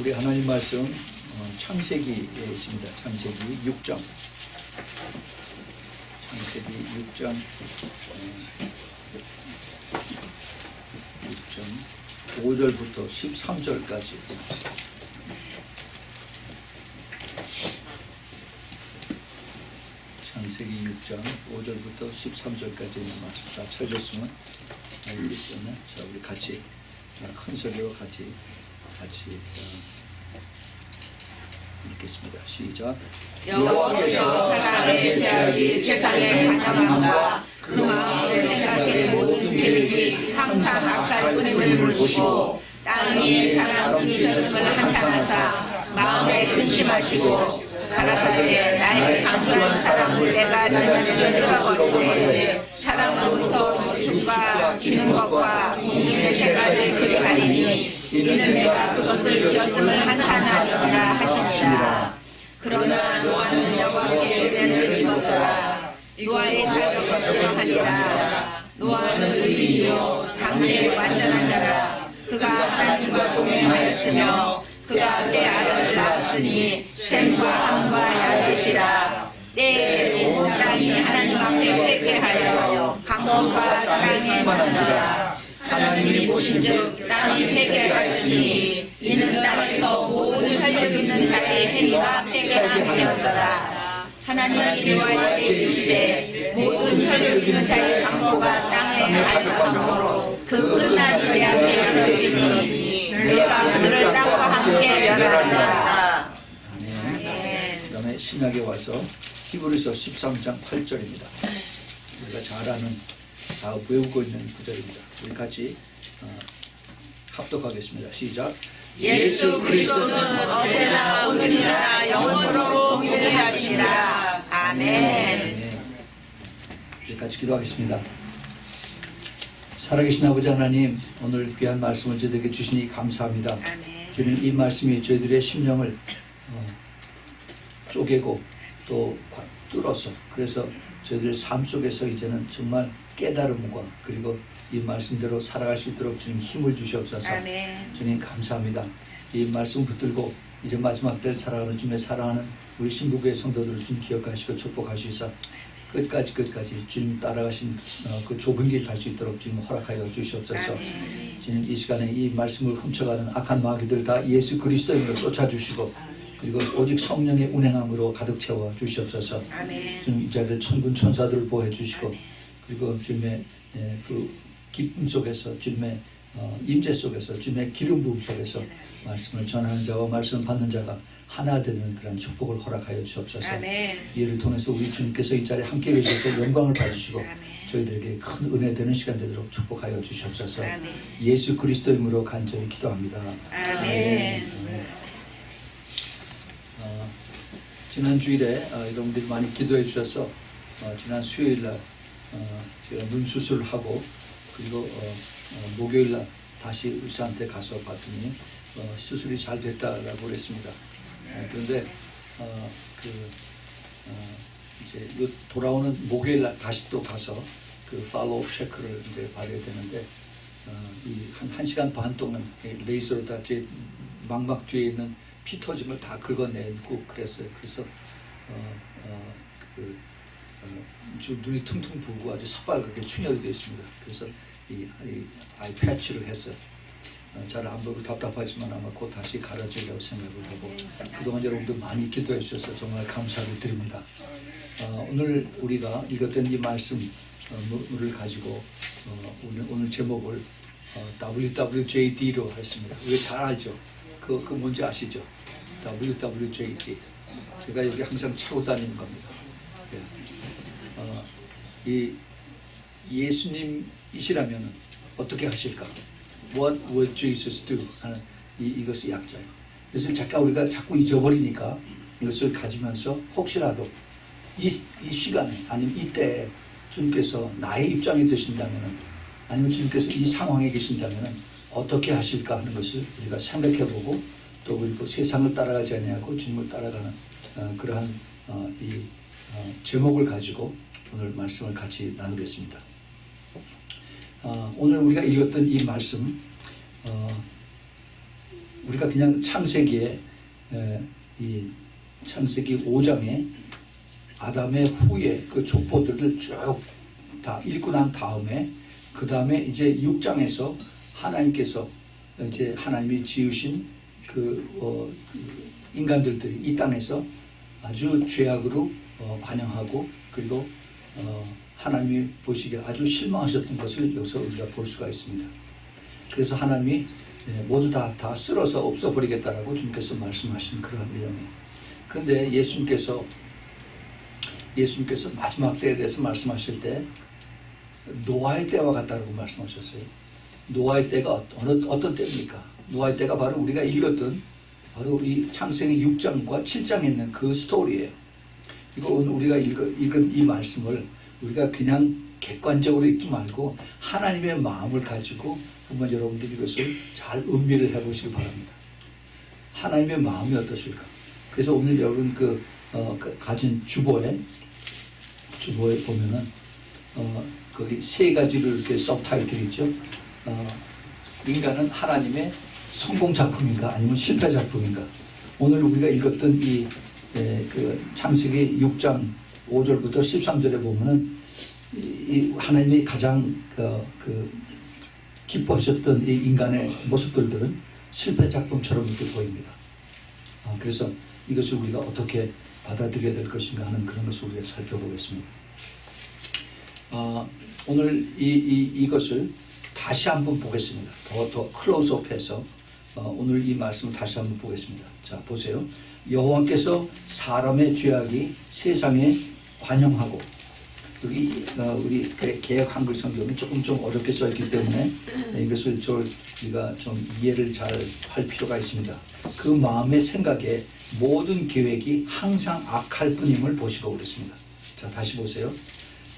우리 하나님 말씀 창세기에 있습니다. 창세기 6장. 창세기 6장 5절부터 13절까지. 창세기 6장 5절부터 13절까지 있는 말씀 다 찾았으면 알겠으면 자, 우리 같이 큰 소리로 같이 읽겠습니다. 시작. 여호와께서 사람의 죄악이 세상에 나타나가 그 마음의 생각의 모든 계획이 항상 악할 뿐임을 보시고 땅 위에 사람 지으셨음을 한탄하사 마음에 근심하시고 가라사대 나의 창조한 사람을 내가 지으셨으리라 사람으로부터 육축과 기는 것과 공중의 새까지 그리하리니 이는 내가 그것을 지었음을 한탄하리라 하시니라. 그러나 노아는 여호와께 은혜를 입었더라. 노아의 사역을 하니라. 노아는 의인이요 당시에 완전한 자라. 그가 하나님과 동행하였으며 그가 세 아들을 낳았으니 셈과 함과 야벳이라. 때에 온 땅이 하나님 앞에 회개하여 강물과 땅에 만나라. 하나님이 보신즉 땅이 회개하였으니 이는 땅에서 모든 혈육 있는 자의 행위가 회개함이었더라. 하나님이 노아에게 이르시되 모든 혈육 있는 자의 강포가 땅에 알감으로 그 끝난 일에 앞에 열었으니 내가 그들을 땅과 함께 멸하리라. 아멘. 그 다음에 신약에 와서 히브리서 13장 8절입니다. 우리가 잘 아는 다 외우고 있는 구절입니다. 우리 같이 합독하겠습니다. 시작. 예수 그리스도는 어제나 오늘이나 영원토록 동일하시니라. 아멘. 우리 같이 기도하겠습니다. 살아계신 아버지 하나님, 오늘 귀한 말씀을 저희들에게 주시니 감사합니다. 아멘. 주님, 이 말씀이 저희들의 심령을 쪼개고 또 뚫어서 그래서 저희들 삶 속에서 이제는 정말 깨달음과 그리고 이 말씀대로 살아갈 수 있도록 주님 힘을 주시옵소서. 아멘. 주님 감사합니다. 이 말씀 붙들고 이제 마지막 때 살아가는 주님의 사랑하는 우리 신부교회 성도들을 좀 기억하시고 축복하시사 끝까지 주님 따라가신 그 좁은 길 갈 수 있도록 주님 허락하여 주시옵소서. 아멘. 주님 이 시간에 이 말씀을 훔쳐가는 악한 마귀들 다 예수 그리스도인으로 쫓아주시고 그리고 오직 성령의 운행함으로 가득 채워 주시옵소서. 아멘. 주님 이 자리를 천군 천사들을 보호해 주시고 그리고 주님의 그 기쁨 속에서 주님의 임재 속에서 주님의 기름 부음 속에서 말씀을 전하는 자와 말씀을 받는 자가 하나 되는 그런 축복을 허락하여 주옵소서. 아멘. 이를 통해서 우리 주님께서 이 자리에 함께 계셔서 영광을 받으시고 아멘. 저희들에게 큰 은혜 되는 시간 되도록 축복하여 주시옵소서. 아멘. 예수 그리스도 이름으로 간절히 기도합니다. 아멘. 지난 주일에 여러분들이 많이 기도해 주셔서 지난 수요일날 제가 눈 수술을 하고 그리고 목요일날 다시 의사한테 가서 봤더니 수술이 잘 됐다라고 그랬습니다. 그런데 이제 돌아오는 목요일날 다시 또 가서 그 팔로우 체크를 이제 받아야 되는데 한 시간 반 동안 레이저로 다 제 망막 뒤에 있는 피 터진 걸 다 긁어내고 그랬어요. 그래서 눈이 퉁퉁 부고 아주 새빨갛게 충혈이 되어 있습니다. 그래서 이 아이 패치를 했어요. 잘 안 보고 답답하지만 아마 곧 다시 갈아지려고 생각을 하고 그동안 여러분들 많이 기도해 주셔서 정말 감사를 드립니다. 오늘 우리가 읽었던 이 말씀을 가지고 오늘 제목을 WWJD로 했습니다. 우리 잘 알죠? 그 뭔지 아시죠? WWJD. 제가 여기 항상 차고 다니는 겁니다. 이 예수님이시라면 어떻게 하실까? What would Jesus do? 하는 이것이 약자예요. 그래서 우리가 자꾸 잊어버리니까 이것을 가지면서 혹시라도 이 시간에 아니면 이때에 주님께서 나의 입장이 되신다면 아니면 주님께서 이 상황에 계신다면 어떻게 하실까 하는 것을 우리가 생각해보고 또 그리고 세상을 따라가지 아니하고 주님을 따라가는 그러한 이 제목을 가지고 오늘 말씀을 같이 나누겠습니다. 오늘 우리가 읽었던 이 말씀 우리가 그냥 창세기에 이 창세기 5장에 아담의 후에 그 족보들을 쭉 다 읽고 난 다음에 그 다음에 이제 6장에서 하나님께서 이제 하나님이 지으신 그 인간들이 이 땅에서 아주 죄악으로 관영하고 그리고 하나님이 보시기에 아주 실망하셨던 것을 여기서 우리가 볼 수가 있습니다. 그래서 하나님이 모두 다 쓸어서 없애버리겠다라고 주님께서 말씀하신 그러한 내용이에요. 그런데 예수님께서 마지막 때에 대해서 말씀하실 때 노아의 때와 같다고 말씀하셨어요. 노아의 때가 어떤 때입니까? 노아의 때가 바로 우리가 읽었던 바로 이 창세기 6장과 7장에 있는 그 스토리예요. 이거 오늘 우리가 읽은 이 말씀을 우리가 그냥 객관적으로 읽지 말고 하나님의 마음을 가지고 한번 여러분들이 이것을 잘 음미를 해보시기 바랍니다. 하나님의 마음이 어떠실까? 그래서 오늘 여러분 가진 주보에 보면은 거기 세 가지를 이렇게 서브타이틀이 있죠. 인간은 하나님의 성공 작품인가 아니면 실패 작품인가? 오늘 우리가 읽었던 그 창세기 6장 5절부터 13절에 보면은 이 하나님이 가장 기뻐하셨던 이 인간의 모습들은 실패 작품처럼 이렇게 보입니다. 그래서 이것을 우리가 어떻게 받아들여야 될 것인가 하는 그런 것을 우리가 살펴보겠습니다. 오늘 이것을 다시 한번 보겠습니다. 더 클로즈업해서 오늘 이 말씀을 다시 한번 보겠습니다. 자, 보세요. 여호와께서 사람의 죄악이 세상에 관영하고 여기 우리 개역 한글 성경이 조금 좀 어렵게 써있기 때문에 이것을 우리가 좀 이해를 잘 할 필요가 있습니다. 그 마음의 생각에 모든 계획이 항상 악할 뿐임을 보시고 그랬습니다. 자, 다시 보세요.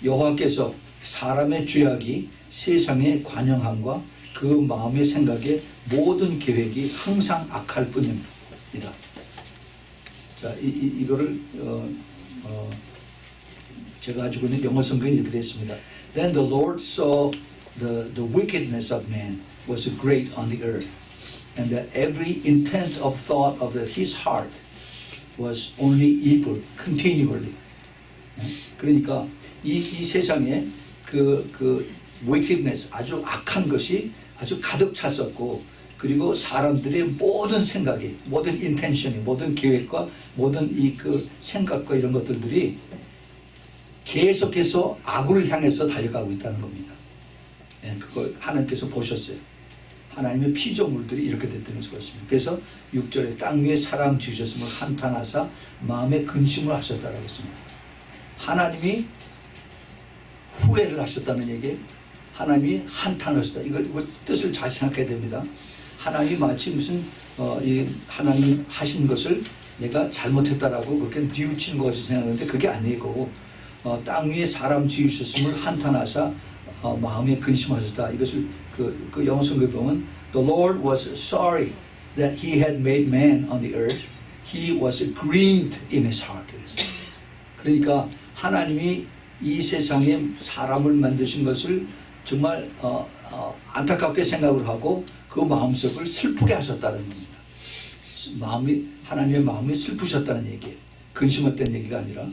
여호와께서 사람의 죄악이 세상에 관영함과 그 마음의 생각에 모든 계획이 항상 악할 뿐입니다. 자, 이거를 제가 가지고 있는 영어 성경이 이렇게 되어 있습니다. Then the Lord saw the wickedness of man was great on the earth, and that every intent of thought of his heart was only evil continually. 그러니까 이 세상에 그 wickedness 아주 악한 것이 아주 가득 찼었고, 그리고 사람들의 모든 생각이, 모든 인텐션이, 모든 계획과 모든 그 생각과 이런 것들이 계속해서 악을 향해서 달려가고 있다는 겁니다. 그걸 하나님께서 보셨어요. 하나님의 피조물들이 이렇게 됐다는 수가 있습니다. 그래서 6절에 땅 위에 사람 지으셨음을 한탄하사 마음에 근심을 하셨다라고 했습니다. 하나님이 후회를 하셨다는 얘기예요. 하나님이 한탄하셨다. 이거 뜻을 잘 생각해야 됩니다. 하나님이 마치 무슨 하나님 하신 것을 내가 잘못했다라고 그렇게 뉘우친 것이 생각하는데 그게 아니고 땅 위에 사람 지으셨음을 한탄하사 마음에 근심하셨다. 이것을 그 영어 성경에 보면 The Lord was sorry that He had made man on the earth. He was grieved in His heart. 그러니까 하나님이 이 세상에 사람을 만드신 것을 정말 안타깝게 생각을 하고 그 마음속을 슬프게 하셨다는 겁니다. 하나님의 마음이 슬프셨다는 얘기예요. 근심했다는 얘기가 아니라.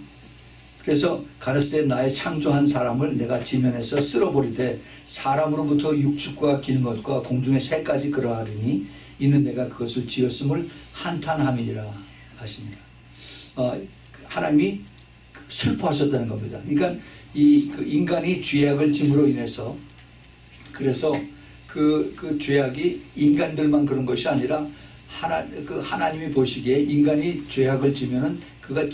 그래서 가라사대 나의 창조한 사람을 내가 지면에서 쓸어버리되 사람으로부터 육축과 기는 것과 공중의 새까지 그러하리니 이는 내가 그것을 지었음을 한탄함이니라 하시니라. 하나님이 슬퍼하셨다는 겁니다. 그러니까 그 인간이 죄악을 짐으로 인해서, 그래서 그 죄악이 인간들만 그런 것이 아니라 하나님이 보시기에 인간이 죄악을 지면은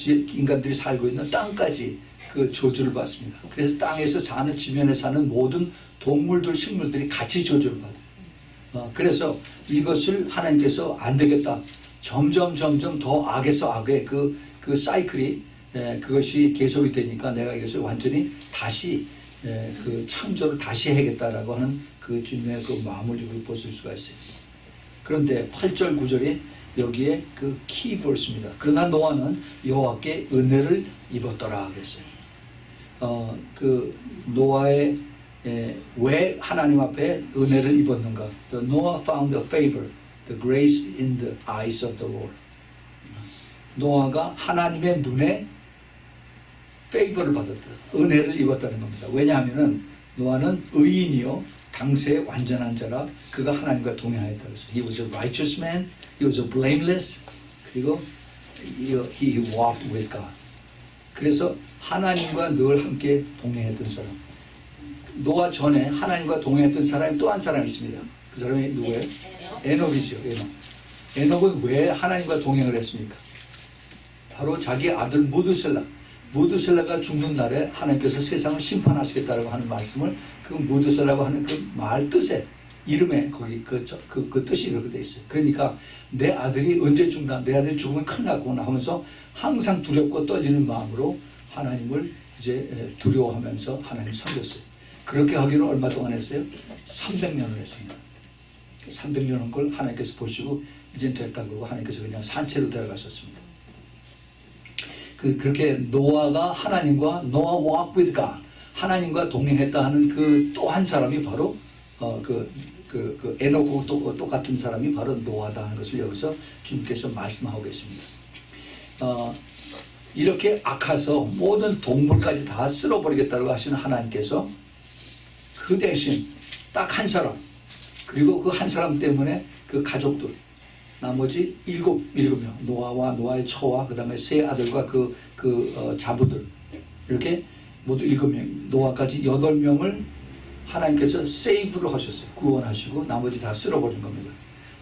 인간들이 살고 있는 땅까지 그 저주를 받습니다. 그래서 땅에서 사는, 지면에 사는 모든 동물들, 식물들이 같이 저주를 받아요. 그래서 이것을 하나님께서 안 되겠다. 점점 더 악에서 악에 그 사이클이 그것이 계속이 되니까 내가 이것을 완전히 다시 그 창조를 다시 해야겠다라고 하는 그 주님의 그 마음을 여기 볼 수가 있어요. 그런데 8절 9절에 여기에 그 키버스입니다. 그러나 노아는 여호와께 은혜를 입었더라 그랬어요. 그 노아의 왜 하나님 앞에 은혜를 입었는가? The Noah found a favor the grace in the eyes of the Lord. 노아가 하나님의 눈에 페이버를 받았다. 은혜를 입었다는 겁니다. 왜냐하면은 노아는 의인이요 당시의 완전한 자라 그가 하나님과 동행하였다. 그래서 he was a righteous man, he was a blameless, 그리고 he walked with God. 그래서 하나님과 늘 함께 동행했던 사람. 노아 전에 하나님과 동행했던 사람이 또 한 사람이 있습니다. 그 사람이 누구예요? 에녹이죠. 에녹은 왜 하나님과 동행을 했습니까? 바로 자기 아들 무드셀라가 죽는 날에 하나님께서 세상을 심판하시겠다라고 하는 말씀을 그 무드셀라고 하는 그 말 뜻에 이름에 거기 그 뜻이 이렇게 돼 있어요. 그러니까 내 아들이 언제 죽나, 내 아들이 죽으면 큰일 났구나 하면서 항상 두렵고 떨리는 마음으로 하나님을 이제 두려워하면서 하나님을 섬겼어요. 그렇게 하기를 얼마 동안 했어요? 300년을 했습니다. 300년 한 걸 하나님께서 보시고 이젠 됐다 그러고 하나님께서 그냥 산채로 데려가셨습니다. 그렇게 노아가 하나님과 노아 walk with God, 하나님과 동행했다 하는 그 또 한 사람이 바로 에녹하고 똑같은 사람이 바로 노아다 하는 것을 여기서 주님께서 말씀하고 계십니다. 이렇게 악해서 모든 동물까지 다 쓸어버리겠다고 하시는 하나님께서 그 대신 딱 한 사람, 그리고 그 한 사람 때문에 그 가족들, 나머지 일곱 명, 노아와 노아의 처와 그 다음에 세 아들과 자부들, 이렇게 모두 7명, 노아까지 8명을 하나님께서 세이브를 하셨어요. 구원하시고 나머지 다 쓸어버린 겁니다.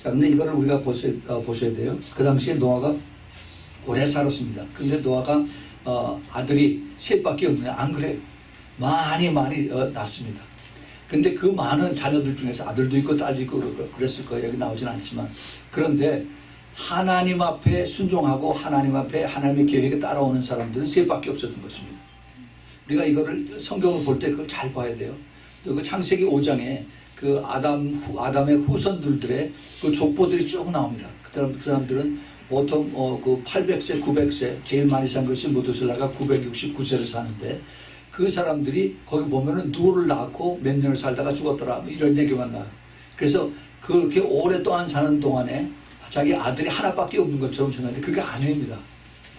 자, 근데 이거를 우리가 보셔야 돼요. 그 당시에 노아가 오래 살았습니다. 근데 노아가 아들이 셋밖에 없는데 안 그래요. 많이 낳습니다. 근데 그 많은 자녀들 중에서 아들도 있고 딸도 있고 그랬을 거예요. 여기 나오진 않지만. 그런데 하나님 앞에 순종하고 하나님 앞에 하나님의 계획에 따라오는 사람들은 셋밖에 없었던 것입니다. 우리가 이거를 성경을 볼 때 그걸 잘 봐야 돼요. 그 창세기 5장에 그 아담의 후손들의 그 족보들이 쭉 나옵니다. 그 사람들은 보통 그 800세, 900세, 제일 많이 산 것이 무드셀라가 969세를 사는데 그 사람들이 거기 보면은 누구를 낳고 몇 년을 살다가 죽었더라 이런 얘기만 나와요. 그래서 그렇게 오랫동안 사는 동안에 자기 아들이 하나밖에 없는 것처럼 생각하는데 그게 아닙니다.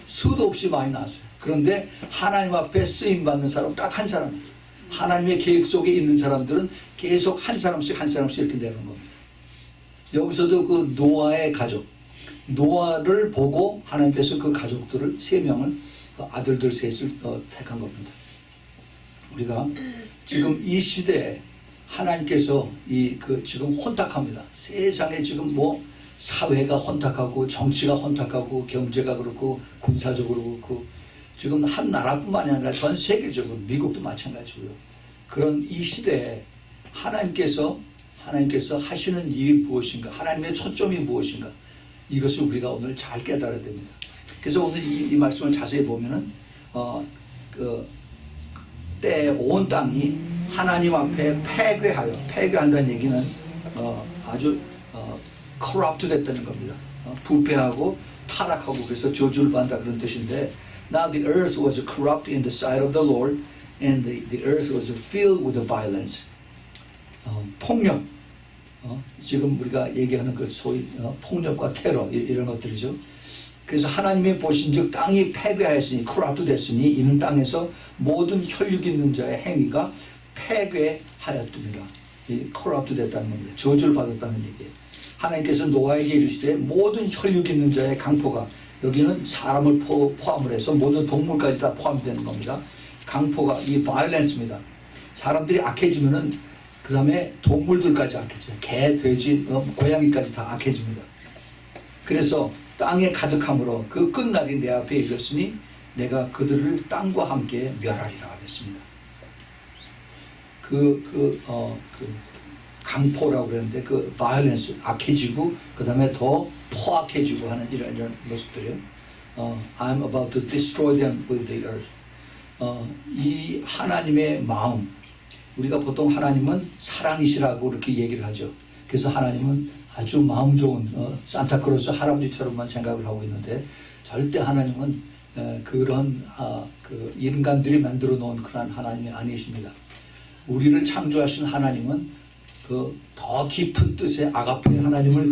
수도 없이 많이 낳았어요. 그런데 하나님 앞에 쓰임받는 사람 딱 한 사람이에요. 하나님의 계획 속에 있는 사람들은 계속 한 사람씩 이렇게 되는 겁니다. 여기서도 그 노아의 가족, 노아를 보고 하나님께서 그 가족들을 3명을 아들들 셋을 택한 겁니다. 우리가 지금 이 시대에 하나님께서 지금 혼탁합니다. 세상에 지금 사회가 혼탁하고 정치가 혼탁하고 경제가 그렇고 군사적으로 그렇고 지금 한 나라뿐만이 아니라 전 세계적으로 미국도 마찬가지고요. 그런 이 시대에 하나님께서 하시는 일이 무엇인가, 하나님의 초점이 무엇인가, 이것을 우리가 오늘 잘 깨달아야 됩니다. 그래서 오늘 이 말씀을 자세히 보면은 때 온 땅이 하나님 앞에 폐괴한다는 얘기는 아주 corrupt 됐다는 겁니다. 부패하고 타락하고 그래서 저주를 받는다 그런 뜻인데, now the earth was corrupt in the sight of the Lord and the earth was filled with violence. 폭력, 지금 우리가 얘기하는 그 소위 폭력과 테러 이런 것들이죠. 그래서 하나님이 보신즉 땅이 폐괴하였으니 corrupt 됐으니 이는 땅에서 모든 혈육 있는 자의 행위가 폐괴하였습니다. corrupt 됐다는 겁니다. 저주를 받았다는 얘기예요. 하나님께서 노아에게 이르시되 모든 혈육 있는 자의 강포가, 여기는 사람을 포함을 해서 모든 동물까지 다 포함되는 겁니다. 강포가 이 violence입니다. 사람들이 악해지면은 그 다음에 동물들까지 악해져요. 개, 돼지, 고양이까지 다 악해집니다. 그래서 땅에 가득함으로 그 끝날이 내 앞에 이르렀으니 내가 그들을 땅과 함께 멸하리라 하겠습니다. 강포라고 그랬는데 그 violence, 악해지고 그 다음에 더 포악해지고 하는 이런 모습들이요. I'm about to destroy them with the earth. 이 하나님의 마음, 우리가 보통 하나님은 사랑이시라고 이렇게 얘기를 하죠. 그래서 하나님은 아주 마음 좋은 산타크로스 할아버지처럼만 생각을 하고 있는데, 절대 하나님은 그런 인간들이 만들어 놓은 그런 하나님이 아니십니다. 우리를 창조하신 하나님은 그 더 깊은 뜻의 아가페 하나님을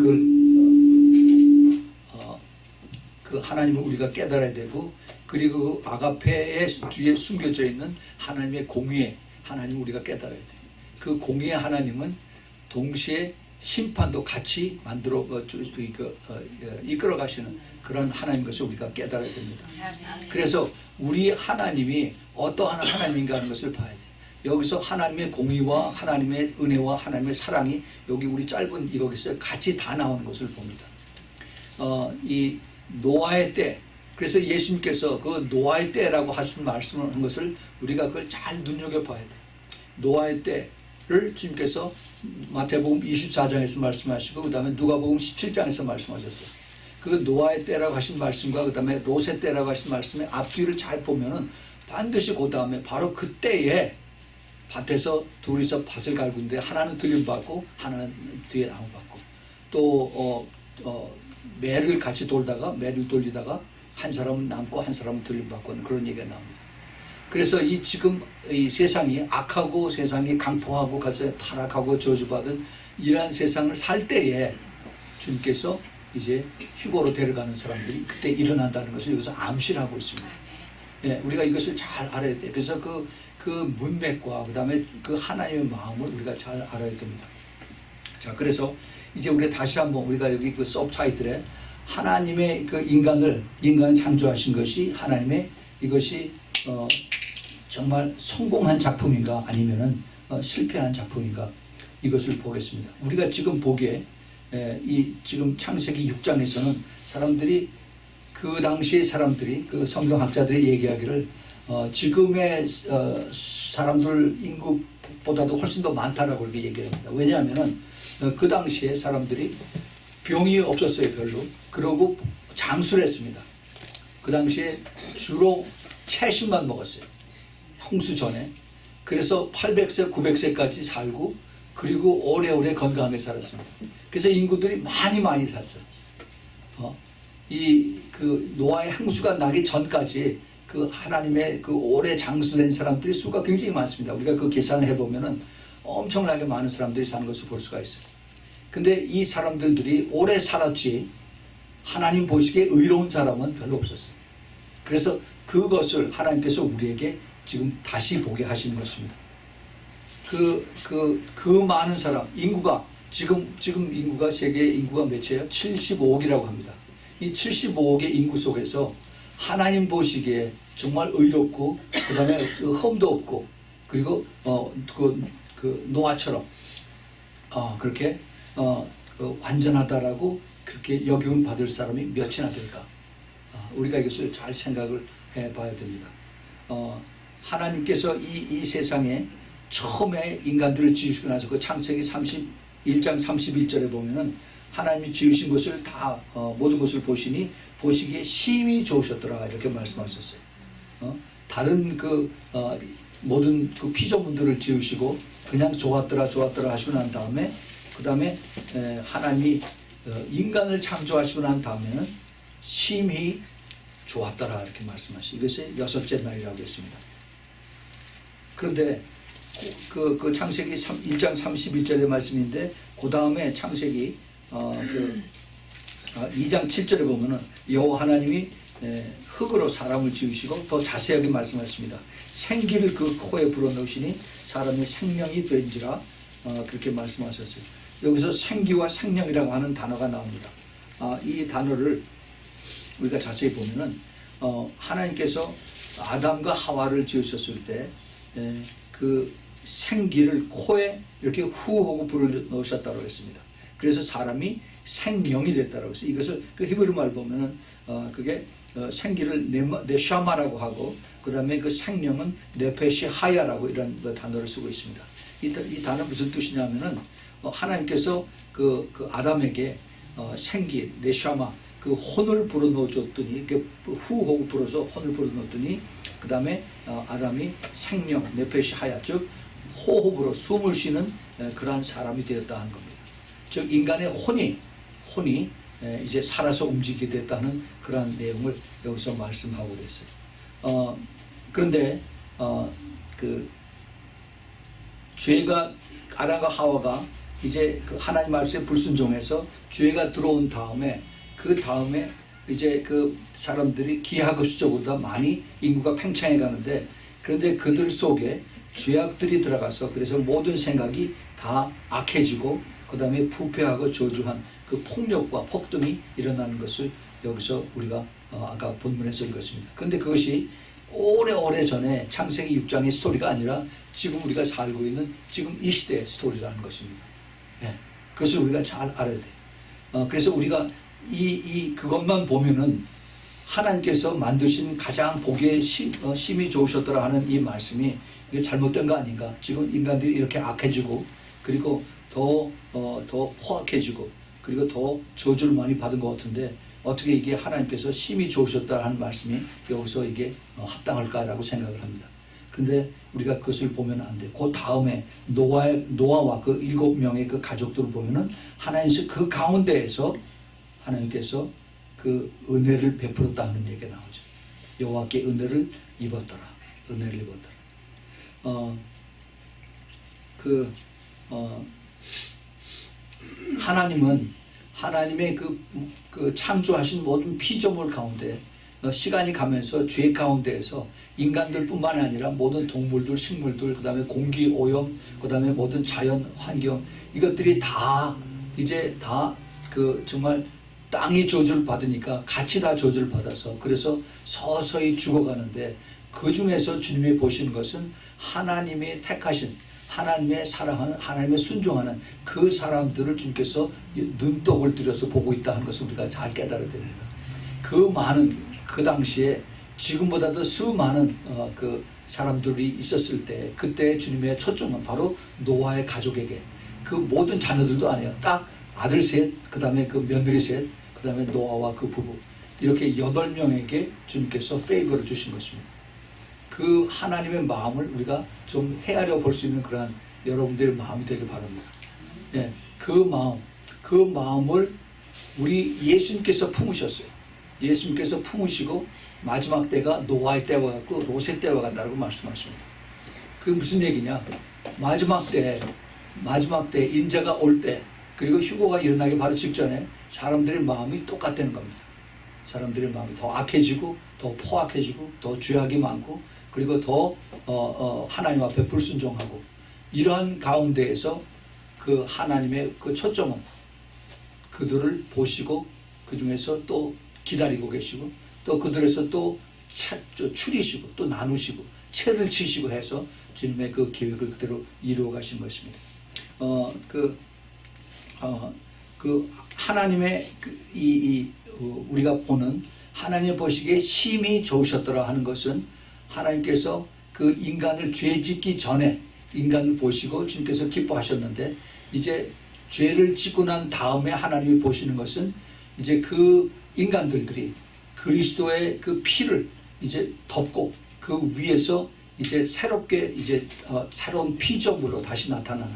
하나님을 우리가 깨달아야 되고, 그리고 그 아가페의 뒤에 숨겨져 있는 하나님의 공의의 하나님을 우리가 깨달아야 돼. 그 공의의 하나님은 동시에 심판도 같이 만들어 이끌어 가시는 그런 하나님 것을 우리가 깨달아야 됩니다. 그래서 우리 하나님이 어떠한 하나님인가 하는 것을 봐야 돼. 여기서 하나님의 공의와 하나님의 은혜와 하나님의 사랑이 여기 우리 짧은 이거기서 같이 다 나오는 것을 봅니다. 이 노아의 때, 그래서 예수님께서 그 노아의 때라고 하신 말씀을 한 것을 우리가 그걸 잘 눈여겨봐야 돼. 노아의 때를 주님께서 마태복음 24장에서 말씀하시고, 그 다음에 누가복음 17장에서 말씀하셨어요. 그 노아의 때라고 하신 말씀과 그 다음에 롯의 때라고 하신 말씀의 앞뒤를 잘 보면은 반드시 그 다음에 바로 그때에 밭에서 둘이서 밭을 갈고 있는데 하나는 들림받고 하나는 뒤에 나무받고, 또 매를 같이 매를 돌리다가 한 사람은 남고 한 사람은 들림받고 하는 그런 얘기가 나옵니다. 그래서 지금 이 세상이 악하고 세상이 강포하고 가서 타락하고 저주받은 이러한 세상을 살 때에 주님께서 이제 휴거로 데려가는 사람들이 그때 일어난다는 것을 여기서 암시를 하고 있습니다. 예, 우리가 이것을 잘 알아야 돼요. 그래서 그 문맥과 그 다음에 그 하나님의 마음을 우리가 잘 알아야 됩니다. 자, 그래서 이제 우리 다시 한번 우리가 여기 그 서브타이틀에 하나님의 그 인간을 창조하신 것이 하나님의 이것이 정말 성공한 작품인가 아니면은 실패한 작품인가, 이것을 보겠습니다. 우리가 지금 보기에 지금 창세기 6장에서는 사람들이 그 당시의 사람들이 그 성경학자들이 얘기하기를 지금의 사람들 인구보다도 훨씬 더 많다라고 그렇게 얘기합니다. 왜냐하면은 그 당시에 사람들이 병이 없었어요, 별로. 그러고 장수를 했습니다. 그 당시에 주로 채식만 먹었어요, 홍수 전에. 그래서 800세, 900세까지 살고, 그리고 오래오래 건강하게 살았습니다. 그래서 인구들이 많이 살았어요. 그 노아의 홍수가 나기 전까지 그 하나님의 그 오래 장수된 사람들의 수가 굉장히 많습니다. 우리가 그 계산을 해보면은 엄청나게 많은 사람들이 사는 것을 볼 수가 있어요. 근데 이 사람들이 오래 살았지 하나님 보시기에 의로운 사람은 별로 없었어요. 그래서 그것을 하나님께서 우리에게 지금 다시 보게 하시는 것입니다. 그 많은 사람, 인구가, 지금 인구가, 세계 인구가 몇이에요? 75억이라고 합니다. 이 75억의 인구 속에서 하나님 보시기에 정말 의롭고, 그 다음에 흠도 없고, 그리고, 그 노아처럼, 그렇게, 완전하다라고 그렇게 여김을 받을 사람이 몇이나 될까? 우리가 이것을 잘 생각을 해 봐야 됩니다. 하나님께서 이 세상에 처음에 인간들을 지으시고 나서 그 창세기 31장 31절에 보면은 하나님이 지으신 것을 다 모든 것을 보시기에 심히 좋으셨더라, 이렇게 말씀하셨어요. 다른 모든 그 피조물들을 지으시고 그냥 좋았더라 하시고 난 다음에 그 다음에 하나님이 인간을 창조하시고 난 다음에는 심히 좋았더라, 이렇게 말씀하시죠. 이것이 6째 날이라고 했습니다. 그런데 그 창세기 1장 31절의 말씀인데, 그 다음에 창세기 2장 7절에 보면은 여호와 하나님이 흙으로 사람을 지으시고 더 자세하게 말씀하십니다. 생기를 그 코에 불어넣으시니 사람의 생명이 된지라, 그렇게 말씀하셨어요. 여기서 생기와 생명이라고 하는 단어가 나옵니다. 이 단어를 우리가 자세히 보면은 하나님께서 아담과 하와를 지으셨을 때 그 생기를 코에 이렇게 후하고 불어넣으셨다고 했습니다. 그래서 사람이 생명이 됐다고 했어요. 이것을 그 히브리 말 보면은 그게 생기를 네샤마라고 하고, 그 다음에 그 생명은 네페시 하야라고 이런 단어를 쓰고 있습니다. 이 단어 무슨 뜻이냐면은 하나님께서 그 아담에게 생기 네샤마, 그 혼을 불어넣어줬더니, 후하고 불어서 혼을 불어넣었더니, 그 다음에 아담이 생명 네페시 하야, 즉 호흡으로 숨을 쉬는 그러한 사람이 되었다 하는 겁니다. 즉 인간의 혼이 이제 살아서 움직이게 됐다는 그러한 내용을 여기서 말씀하고 있어요. 그런데 그 죄가, 아담과 하와가 이제 그 하나님 말씀에 불순종해서 죄가 들어온 다음에, 그 다음에 이제 그 사람들이 기하급수적으로 많이 인구가 팽창해 가는데, 그런데 그들 속에 죄악들이 들어가서 그래서 모든 생각이 다 악해지고 그 다음에 부패하고 저주한 그 폭력과 폭등이 일어나는 것을 여기서 우리가 아까 본문에서 읽었습니다. 그런데 그것이 오래오래 전에 창세기 6장의 스토리가 아니라 지금 우리가 살고 있는 지금 이 시대의 스토리라는 것입니다. 예, 그것을 우리가 잘 알아야 돼요. 그래서 우리가 그것만 보면은 하나님께서 만드신 가장 보기에 심히 좋으셨더라 하는 이 말씀이 이게 잘못된 거 아닌가? 지금 인간들이 이렇게 악해지고 그리고 더 포악해지고 그리고 더 저주를 많이 받은 것 같은데 어떻게 이게 하나님께서 심히 좋으셨다 하는 말씀이 여기서 이게 합당할까라고 생각을 합니다. 그런데 우리가 그것을 보면 안 돼. 그 다음에 노아와 그 7명의 그 가족들을 보면은 하나님께서 그 가운데에서 하나님께서 그 은혜를 베풀었다는 얘기가 나오죠. 여호와께 은혜를 입었더라. 은혜를 입었더라. 하나님은 하나님의 그 창조하신 모든 피조물 가운데 시간이 가면서 죄 가운데에서 인간들뿐만 아니라 모든 동물들, 식물들, 그 다음에 공기 오염, 그 다음에 모든 자연 환경 이것들이 다 이제 다 그 정말 땅이 저주를 받으니까 같이 다 저주를 받아서 그래서 서서히 죽어가는데 그 중에서 주님이 보시는 것은 하나님의 택하신 하나님의 사랑하는 하나님의 순종하는 그 사람들을 주님께서 눈독을 들여서 보고 있다는 것을 우리가 잘 깨달아야 됩니다. 그 당시에 지금보다도 수많은 그 사람들이 있었을 때 그때 주님의 초점은 바로 노아의 가족에게 그 모든 자녀들도 아니에요. 딱 아들 셋, 그 다음에 그 며느리 셋, 그 다음에 노아와 그 부부 이렇게 8명에게 주님께서 페이버를 주신 것입니다. 그 하나님의 마음을 우리가 좀 헤아려 볼 수 있는 그러한 여러분들의 마음이 되길 바랍니다. 예, 그 마음을 우리 예수님께서 품으셨어요. 예수님께서 품으시고 마지막 때가 노아의 때와 같고 롯의 때와 같다고 말씀하십니다. 그게 무슨 얘기냐? 마지막 때 인자가 올 때 그리고 휴거가 일어나기 바로 직전에 사람들의 마음이 똑같다는 겁니다. 사람들의 마음이 더 악해지고 더 포악해지고 더 죄악이 많고 그리고 더 하나님 앞에 불순종하고 이러한 가운데에서 그 하나님의 그 초점은 그들을 보시고 그 중에서 또 기다리고 계시고 또 그들에서 또 추리시고 또 나누시고 채를 치시고 해서 주님의 그 계획을 그대로 이루어 가신 것입니다. 그 하나님의 우리가 보는 하나님 보시기에 심히 좋으셨더라 하는 것은 하나님께서 그 인간을 죄 짓기 전에 인간을 보시고 주님께서 기뻐하셨는데 이제 죄를 짓고 난 다음에 하나님이 보시는 것은 이제 그 인간들이 그리스도의 그 피를 이제 덮고 그 위에서 이제 새롭게 이제 새로운 피조물로 다시 나타나는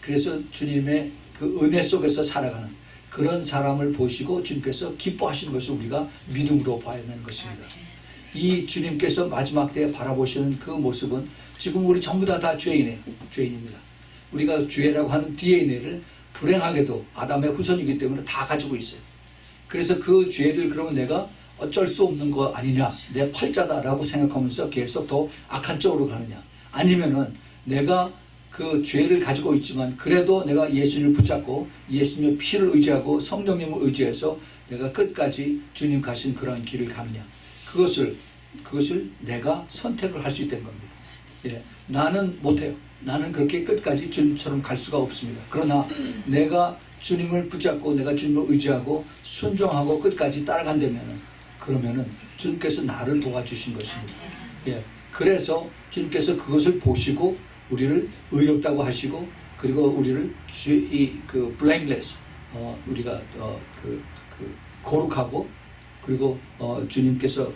그래서 주님의 그 은혜 속에서 살아가는 그런 사람을 보시고 주님께서 기뻐하시는 것을 우리가 믿음으로 봐야 하는 것입니다. 이 주님께서 마지막 때에 바라보시는 그 모습은 지금 우리 전부 다 죄인입니다. 우리가 죄라고 하는 DNA를 불행하게도 아담의 후손이기 때문에 다 가지고 있어요. 그래서 그 죄를 그러면 내가 어쩔 수 없는 거 아니냐, 내 팔자다라고 생각하면서 계속 더 악한 쪽으로 가느냐, 아니면은 내가 그 죄를 가지고 있지만 그래도 내가 예수님을 붙잡고 예수님의 피를 의지하고 성령님을 의지해서 내가 끝까지 주님 가신 그러한 길을 가느냐, 그것을 내가 선택을 할 수 있다는 겁니다. 예, 나는 못해요. 나는 그렇게 끝까지 주님처럼 갈 수가 없습니다. 그러나 내가 주님을 붙잡고 내가 주님을 의지하고 순종하고 끝까지 그러면은 주님께서 나를 도와주신 것입니다. 예, 그래서 주님께서 그것을 보시고 우리를 의롭다고 하시고 그리고 우리를 그 blameless 우리가 거룩하고 그리고 주님께서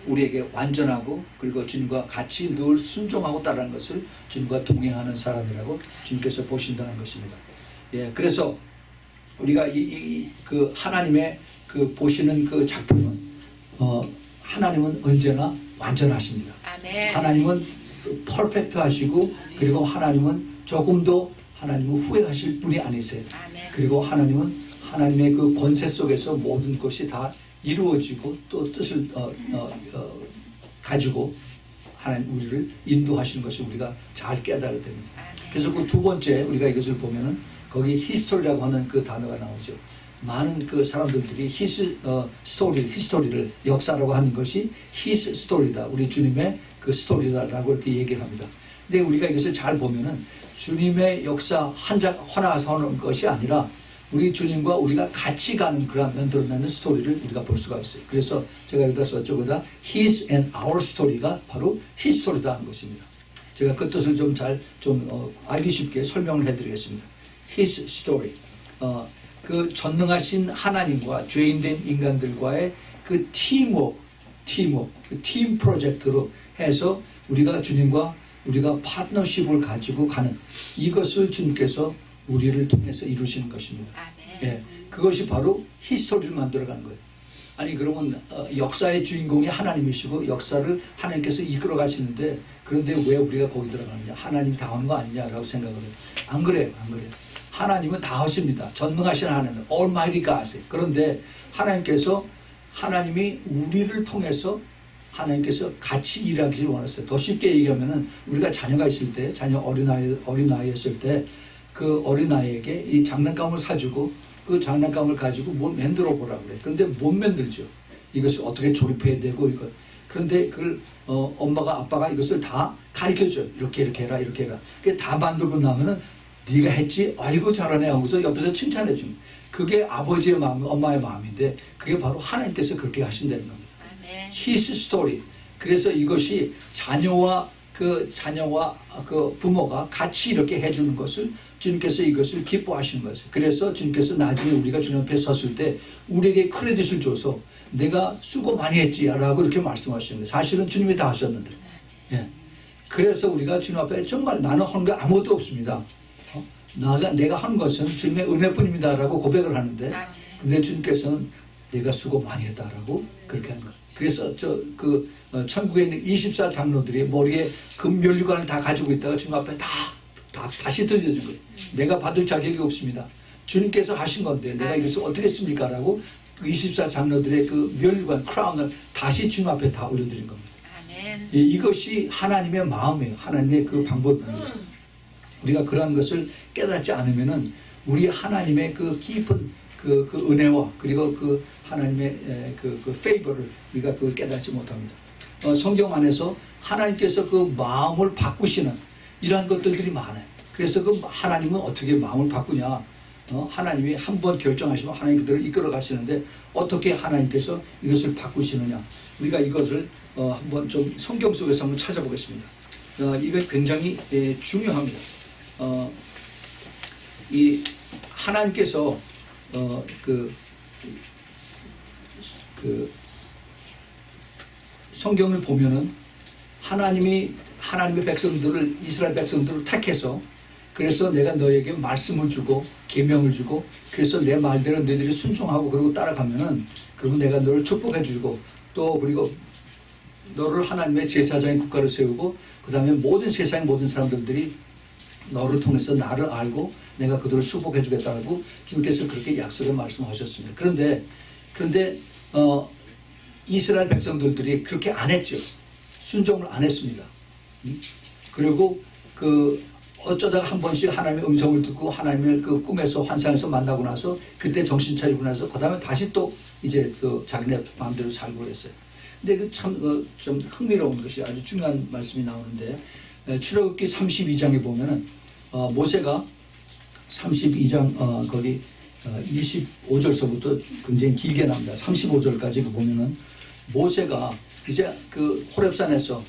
우리에게 완전하고 그리고 주님과 같이 늘 순종하고 따르는 것을 주님과 동행하는 사람이라고 주님께서 보신다는 것입니다. 예, 그래서 우리가 그 하나님의 그 보시는 그 작품은 하나님은 언제나 완전하십니다. 아멘. 하나님은 퍼펙트 하시고 그리고 하나님은 조금도 하나님은 후회하실 분이 아니세요. 아멘. 그리고 하나님은 하나님의 그 권세 속에서 모든 것이 다 이루어지고 또 뜻을 가지고 하나님 우리를 인도하시는 것이 우리가 잘 깨달아야 됩니다. 그래서 그 두 번째 우리가 이것을 보면은 거기 히스토리라고 하는 그 단어가 나오죠. 많은 그 사람들이 히스토리를 역사라고 하는 것이 히스 스토리다. 우리 주님의 그 스토리다라고 이렇게 얘기를 합니다. 근데 우리가 이것을 잘 보면은 주님의 역사 하나서 하는 것이 아니라 우리 주님과 우리가 같이 가는 그런 만들어내는 스토리를 우리가 볼 수가 있어요. 그래서 제가 여기다 썼죠. 거기다 His and our story가 바로 His story다 하는 것입니다. 제가 그 뜻을 좀 알기 쉽게 설명을 해드리겠습니다. His story. 그 전능하신 하나님과 죄인된 인간들과의 그 팀워크, 그 팀 프로젝트로 해서 우리가 주님과 우리가 파트너십을 가지고 가는 이것을 주님께서 우리를 통해서 이루시는 것입니다. 예, 그것이 바로 히스토리를 만들어가는 거예요. 아니 그러면 역사의 주인공이 하나님이시고 역사를 하나님께서 이끌어 가시는데 그런데 왜 우리가 거기 들어가느냐? 하나님이 다 하는 거 아니냐라고 생각을 해요. 안 그래요. 하나님은 다 하십니다. 전능하신 하나님, Almighty God. 그런데 하나님이 우리를 통해서 하나님께서 같이 일하기를 원했어요. 더 쉽게 얘기하면은 우리가 자녀가 있을 때, 자녀 어린아이였을 때 그 어린아이에게 이 장난감을 사주고 그 장난감을 가지고 뭘 만들어 보라고 그래요. 그런데 못 만들죠. 이것을 어떻게 조립해야 되고 이거. 그런데 그걸 엄마가 아빠가 이것을 다 가르쳐줘요. 이렇게 해라. 그게 다 만들고 나면은 네가 했지? 아이고 잘하네 하고서 옆에서 칭찬해 줍니다. 그게 아버지의 마음, 엄마의 마음인데 그게 바로 하나님께서 그렇게 하신다는 겁니다. His story. 그래서 이것이 자녀와 그 부모가 같이 이렇게 해주는 것을 주님께서 이것을 기뻐하시는 것이에요. 그래서 주님께서 나중에 우리가 주님 앞에 섰을 때 우리에게 크레딧을 줘서 내가 수고 많이 했지라고 이렇게 말씀하시는 거예요. 사실은 주님이 다 하셨는데. 예. 그래서 우리가 주님 앞에 정말 나는 한 게 아무것도 없습니다. 내가 한 것은 주님의 은혜뿐입니다라고 고백을 하는데 근데 주님께서는 내가 수고 많이 했다라고 그렇게 하는 거예요. 그래서 천국에 있는 24 장로들이 머리에 금면류관을 다 가지고 있다가 주님 앞에 다시 들려준 거예요. 내가 받을 자격이 없습니다. 주님께서 하신 건데 내가 이것을 어떻게 했습니까? 라고 24 장로들의 그 면류관, 크라운을 다시 주님 앞에 다 올려드린 겁니다. 이것이 하나님의 마음이에요. 하나님의 그 방법입니다. 우리가 그러한 것을 깨닫지 않으면은 우리 하나님의 그 깊은 그 은혜와 그리고 그 하나님의 그 페이버를 우리가 그걸 깨닫지 못합니다. 성경 안에서 하나님께서 그 마음을 바꾸시는 이러한 것들이 많아요. 그래서 그 하나님은 어떻게 마음을 바꾸냐? 하나님이 한번 결정하시면 하나님 그들을 이끌어 가시는데 어떻게 하나님께서 이것을 바꾸시느냐? 우리가 이것을 한번 좀 성경 속에서 한번 찾아보겠습니다. 이거 굉장히 중요합니다. 이 하나님께서 성경을 보면은 하나님의 백성들을 이스라엘 백성들을 택해서 그래서 내가 너에게 말씀을 주고 계명을 주고 그래서 내 말대로 너희들이 순종하고 그러고 따라가면은 그리고 내가 너를 축복해 주고 또 그리고 너를 하나님의 제사장의 국가로 세우고 그 다음에 모든 세상의 모든 사람들이 너를 통해서 나를 알고 내가 그들을 축복해 주겠다고 주님께서 그렇게 약속의 말씀하셨습니다. 그런데 이스라엘 백성들이 그렇게 안 했죠. 순종을 안 했습니다. 그리고 어쩌다가 한 번씩 하나님의 음성을 듣고 하나님을 그 꿈에서 환상에서 만나고 나서 그때 정신 차리고 나서 그 다음에 다시 또 이제 자기네 마음대로 살고 그랬어요. 근데 좀 흥미로운 것이 아주 중요한 말씀이 나오는데 출애굽기 32장에 보면은 모세가 32장 거기 25절서부터 굉장히 길게 나옵니다. 35절까지 보면은 모세가 이제 그 호렙산에서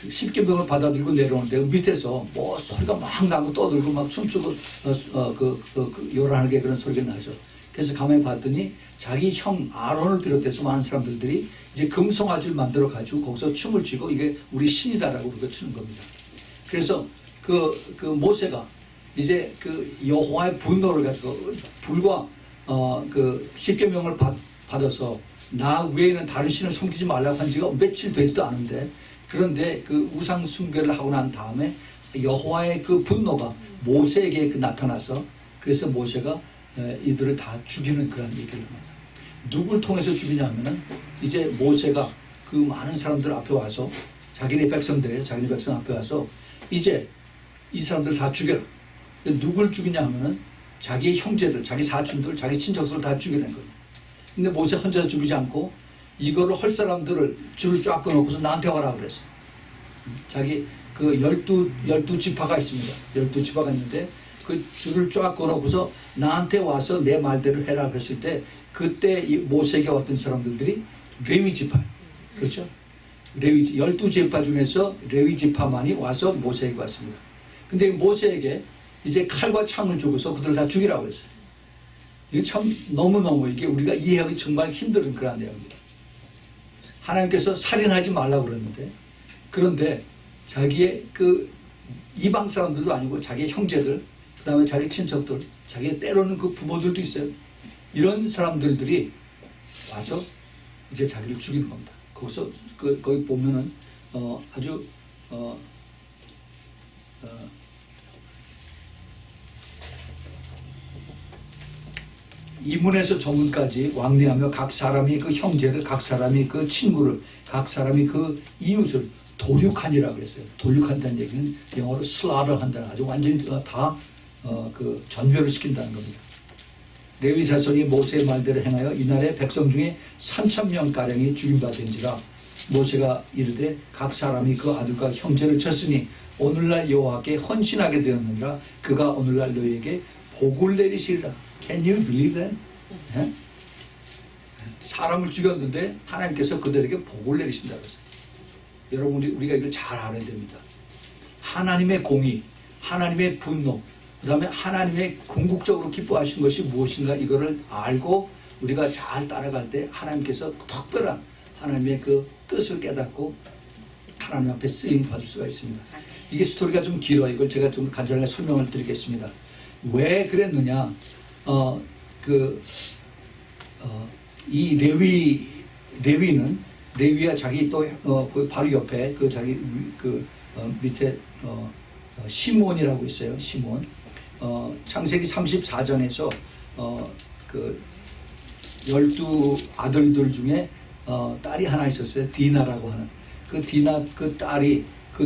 십계명을 받아들고 내려오는데 밑에서 뭐 소리가 막 나고 떠들고 막 춤추고 요란하게 그런 소리가 나죠. 그래서 가만히 봤더니 자기 형 아론을 비롯해서 많은 사람들이 이제 금송아지를 만들어 가지고 거기서 춤을 추고 이게 우리 신이다라고 그렇게 추는 겁니다. 그래서 그 모세가 이제 그 여호와의 분노를 가지고 불과 그 십계명을 받아서 나 외에는 다른 신을 섬기지 말라고 한 지가 며칠 되지도 않은데 그런데 그 우상 숭배를 하고 난 다음에 여호와의 그 분노가 모세에게 나타나서 그래서 모세가 이들을 다 죽이는 그런 얘기를 합니다. 누굴 통해서 죽이냐면은 이제 모세가 그 많은 사람들 앞에 와서 자기네 백성 앞에 와서 이제 이 사람들 다 죽여라. 누굴 죽이냐면은 자기의 형제들, 자기 사촌들, 자기 친척들을 다 죽이는 거예요. 근데 모세 혼자 죽이지 않고 이거를 할 사람들을 줄을 쫙 끊어놓고서 나한테 와라 그랬어. 자기 그 12지파가 있습니다. 12지파가 있는데 그 줄을 쫙 끊어놓고서 나한테 와서 내 말대로 해라 그랬을 때 그때 이 모세에게 왔던 사람들이 레위지파. 그렇죠? 12지파 중에서 레위지파만이 와서 모세에게 왔습니다. 근데 모세에게 이제 칼과 창을 주고서 그들을 다 죽이라고 했어요. 이게 참 너무너무 이게 우리가 이해하기 정말 힘든 그런 내용입니다. 하나님께서 살인하지 말라고 그랬는데 그런데 자기의 그 이방 사람들도 아니고 자기의 형제들 그 다음에 자기 친척들 자기 때로는 그 부모들도 있어요. 이런 사람들이 와서 이제 자기를 죽이는 겁니다. 거기서 거기 보면은 아주 이문에서 저문까지 왕래하며 각 사람이 그 형제를, 각 사람이 그 친구를, 각 사람이 그 이웃을 도륙하니라 그랬어요. 도륙한다는 얘기는 영어로 slaughter 한다는 아주 완전히 다 그 전멸을 시킨다는 겁니다. 레위 자손이 모세의 말대로 행하여 이날에 백성 중에 3,000명가량이 죽임받은지라 모세가 이르되 각 사람이 그 아들과 형제를 쳤으니 오늘날 여호와께 헌신하게 되었느니라 그가 오늘날 너희에게 복을 내리시리라. Can you believe that? 예? 사람을 죽였는데 하나님께서 그들에게 복을 내리신다고 했어요. 여러분 우리가 이걸 잘 알아야 됩니다. 하나님의 공의, 하나님의 분노, 그 다음에 하나님의 궁극적으로 기뻐하신 것이 무엇인가 이거를 알고 우리가 잘 따라갈 때 하나님께서 특별한 하나님의 그 뜻을 깨닫고 하나님 앞에 쓰임 받을 수가 있습니다. 이게 스토리가 좀 길어요. 이걸 제가 좀 간단하게 설명을 드리겠습니다. 왜 그랬느냐? 이 레위는 레위와 자기 또 그 바로 옆에 그 자기 밑에 시므온이라고 있어요. 시므온. 창세기 34장에서 그 12 아들들 중에 딸이 하나 있었어요. 디나라고 하는 그 디나 그 딸이 그